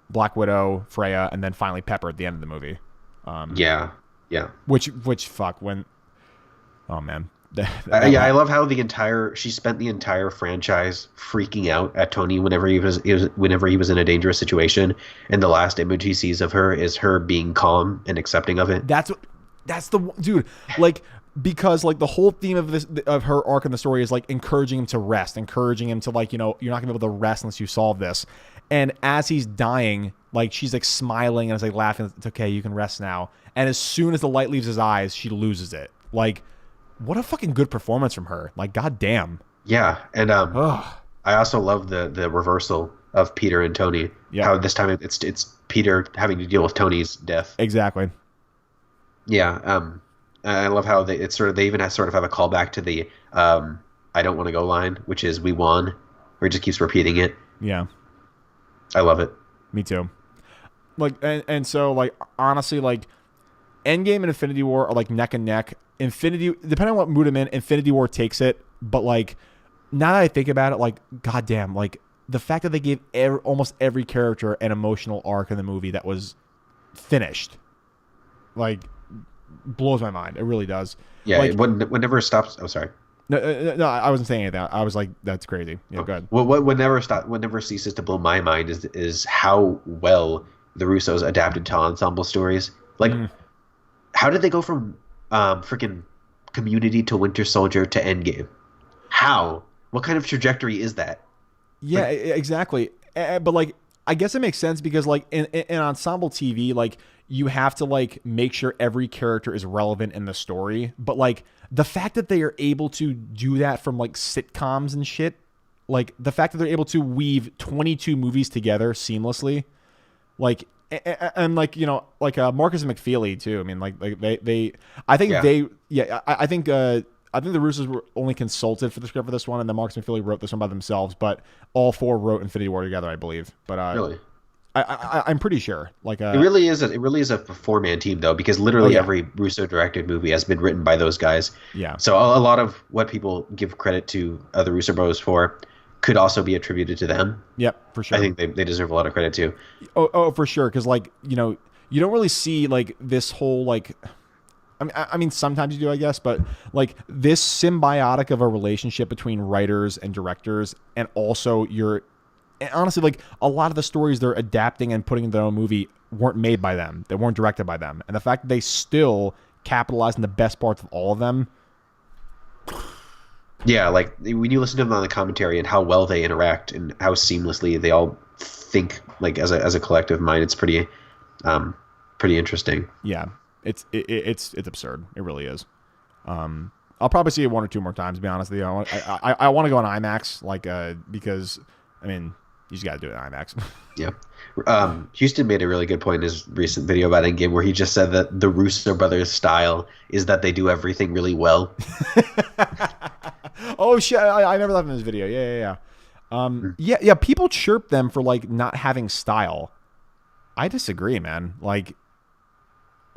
Black Widow, Freya, and then finally Pepper at the end of the movie. Yeah. Which fuck when, oh man. I love how she spent the entire franchise freaking out at Tony whenever he was in a dangerous situation, and the last image he sees of her is her being calm and accepting of it. That's the dude, like, because like the whole theme of her arc in the story is like encouraging him to rest, encouraging him to like, you're not gonna be able to rest unless you solve this. And as he's dying, like she's like smiling and is like laughing, it's okay, you can rest now. And as soon as the light leaves his eyes, she loses it. Like, what a fucking good performance from her. Like, goddamn. Yeah, and I also love the reversal of Peter and Tony. Yeah. How this time it's Peter having to deal with Tony's death. Exactly. Yeah. I love how they even have a callback to the I don't want to go line, which is we won, where it just keeps repeating it. Yeah. I love it. Me too. Like, and so like honestly, like Endgame and Infinity War are like neck and neck. Depending on what mood I'm in, Infinity War takes it. But like, now that I think about it, like, goddamn, like the fact that they gave almost every character an emotional arc in the movie that was finished, like, blows my mind. It really does. Yeah, like, whenever it stops. Oh, sorry. No, I wasn't saying anything. I was like, that's crazy. Yeah, go ahead. What never ceases to blow my mind is how well the Russos adapted to ensemble stories. Like, how did they go from freaking Community to Winter Soldier to Endgame? How? What kind of trajectory is that? Yeah, like, exactly. But like, I guess it makes sense because like in ensemble TV, like you have to like make sure every character is relevant in the story. But like the fact that they are able to do that from like sitcoms and shit, like the fact that they're able to weave 22 movies together seamlessly, like. And like like Marcus and McFeely too. I mean, like they I think the Russos were only consulted for the script for this one, and then Marcus and McFeely wrote this one by themselves. But all 4 wrote Infinity War together, I believe. But really, I'm pretty sure. Like it really is a 4-man team though, because literally every Russo directed movie has been written by those guys. Yeah. So a lot of what people give credit to the Russo brothers for could also be attributed to them. Yep, for sure. I think they deserve a lot of credit too. Oh, for sure. Because like you don't really see like this whole like. I mean, sometimes you do, I guess, but like this symbiotic of a relationship between writers and directors, and also and honestly, like a lot of the stories they're adapting and putting in their own movie weren't made by them. They weren't directed by them, and the fact that they still capitalize on the best parts of all of them. Yeah, like when you listen to them on the commentary and how well they interact and how seamlessly they all think like as a collective mind, it's pretty interesting. Yeah, it's absurd. It really is. I'll probably see it 1 or 2 more times. To be honest with you, I want to go on IMAX, like because I mean, You just got to do it in IMAX. Yeah. Houston made a really good point in his recent video about Endgame where he just said that the Russo brothers' style is that they do everything really well. Oh shit! I never left in this video. Yeah. People chirp them for like not having style. I disagree, man. Like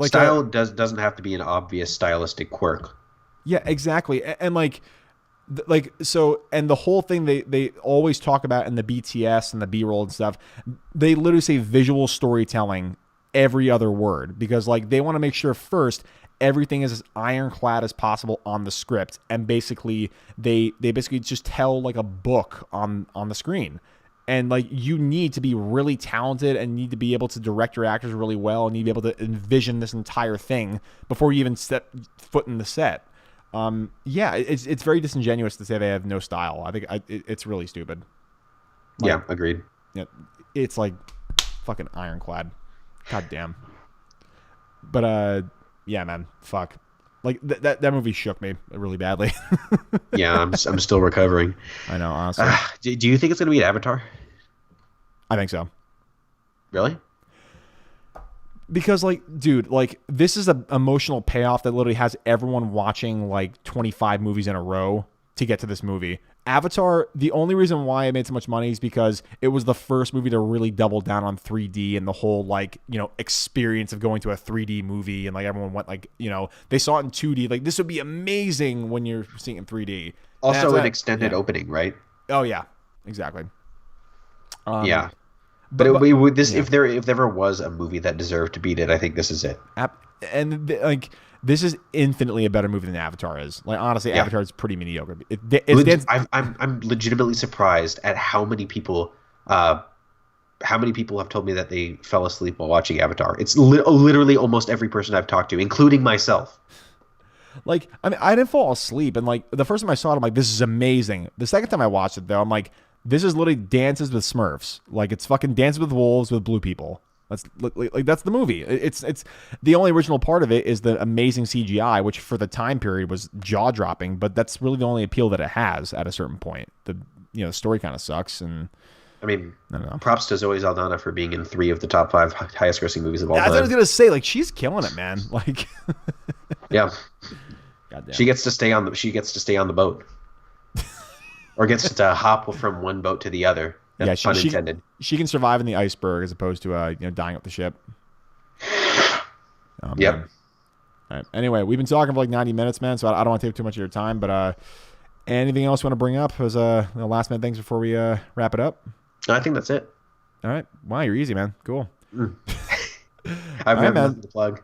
style doesn't have to be an obvious stylistic quirk. Yeah, exactly. And so, and the whole thing they always talk about in the BTS and the B-roll and stuff, they literally say visual storytelling every other word, because like they want to make sure first everything is as ironclad as possible on the script, and basically they basically just tell like a book on the screen. And like you need to be really talented and need to be able to direct your actors really well and need to be able to envision this entire thing before you even step foot in the set. It's very disingenuous to say they have no style. I think it's really stupid. Like, yeah, agreed. Yeah, it's like fucking ironclad. God damn. But yeah, man, fuck. Like that movie shook me really badly. Yeah, I'm still recovering. I know, honestly. Do you think it's gonna be an Avatar? I think so. Really? Because like, dude, like this is an emotional payoff that literally has everyone watching like 25 movies in a row to get to this movie. Avatar, the only reason why it made so much money is because it was the first movie to really double down on 3D and the whole like, experience of going to a 3D movie, and like everyone went like, they saw it in 2D. Like this would be amazing when you're seeing it in 3D. Also an extended opening, right? Oh yeah, exactly. Yeah. But if there ever was a movie that deserved to beat it, I think this is it. And this is infinitely a better movie than Avatar is. Like honestly, yeah. Avatar is pretty mediocre. I'm legitimately surprised at how many people have told me that they fell asleep while watching Avatar. It's literally almost every person I've talked to, including myself. Like, I mean, I didn't fall asleep, and like the first time I saw it, I'm like, this is amazing. The second time I watched it, though, I'm like, this is literally Dances with Smurfs. Like it's fucking Dances with Wolves with blue people. That's the movie. It's the only original part of it is the amazing CGI, which for the time period was jaw dropping. But that's really the only appeal that it has at a certain point. The story kind of sucks, and I mean, I don't know. Props to Zoe Saldana for being in 3 of the top 5 highest grossing movies of all time. I was gonna say, like, she's killing it, man. Like, yeah, goddamn. She gets to stay on the boat. Or gets to hop from one boat to the other. Yeah, pun intended. She can survive in the iceberg as opposed to dying up the ship. Yep. All right. Anyway, we've been talking for like 90 minutes, man. So I don't want to take too much of your time. But anything else you want to bring up as last minute things before we wrap it up? I think that's it. All right. Wow, you're easy, man. Cool. I've never nothing to plug.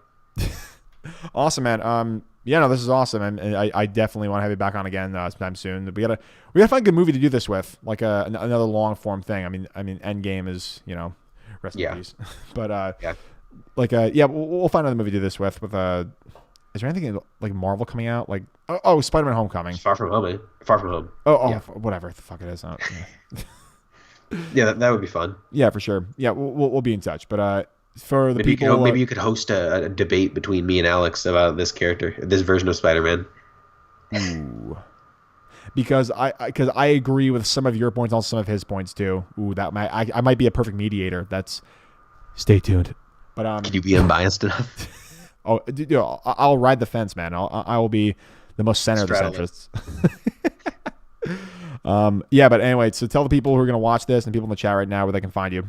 Awesome, man. Yeah, no, this is awesome, and I definitely want to have you back on again sometime soon. We gotta find a good movie to do this with, like another long form thing. I mean, Endgame is rest in peace. But we'll find another movie to do this with. Is there anything like Marvel coming out? Like Spider-Man: Homecoming. Far From Home. Yeah. Whatever the fuck it is. Yeah, that would be fun. Yeah, for sure. Yeah, we'll be in touch. But for the people, maybe you could host a debate between me and Alex about this character, this version of Spider-Man. Ooh. Because I agree with some of your points, also some of his points too. Ooh, I might be a perfect mediator. Stay tuned. But can you be unbiased enough? I'll ride the fence, man. I will be the most center of the centrists. But anyway, so tell the people who are going to watch this and people in the chat right now where they can find you.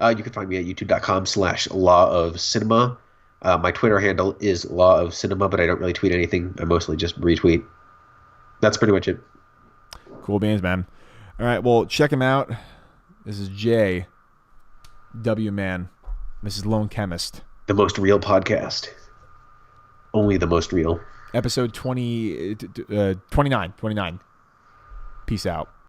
You can find me at youtube.com/LawOfCinema. My Twitter handle is LawOfCinema, but I don't really tweet anything. I mostly just retweet. That's pretty much it. Cool beans, man. All right, well, check him out. This is J. W. Man. This is Lone Chemist. The most real podcast. Only the most real. Episode 29. Peace out.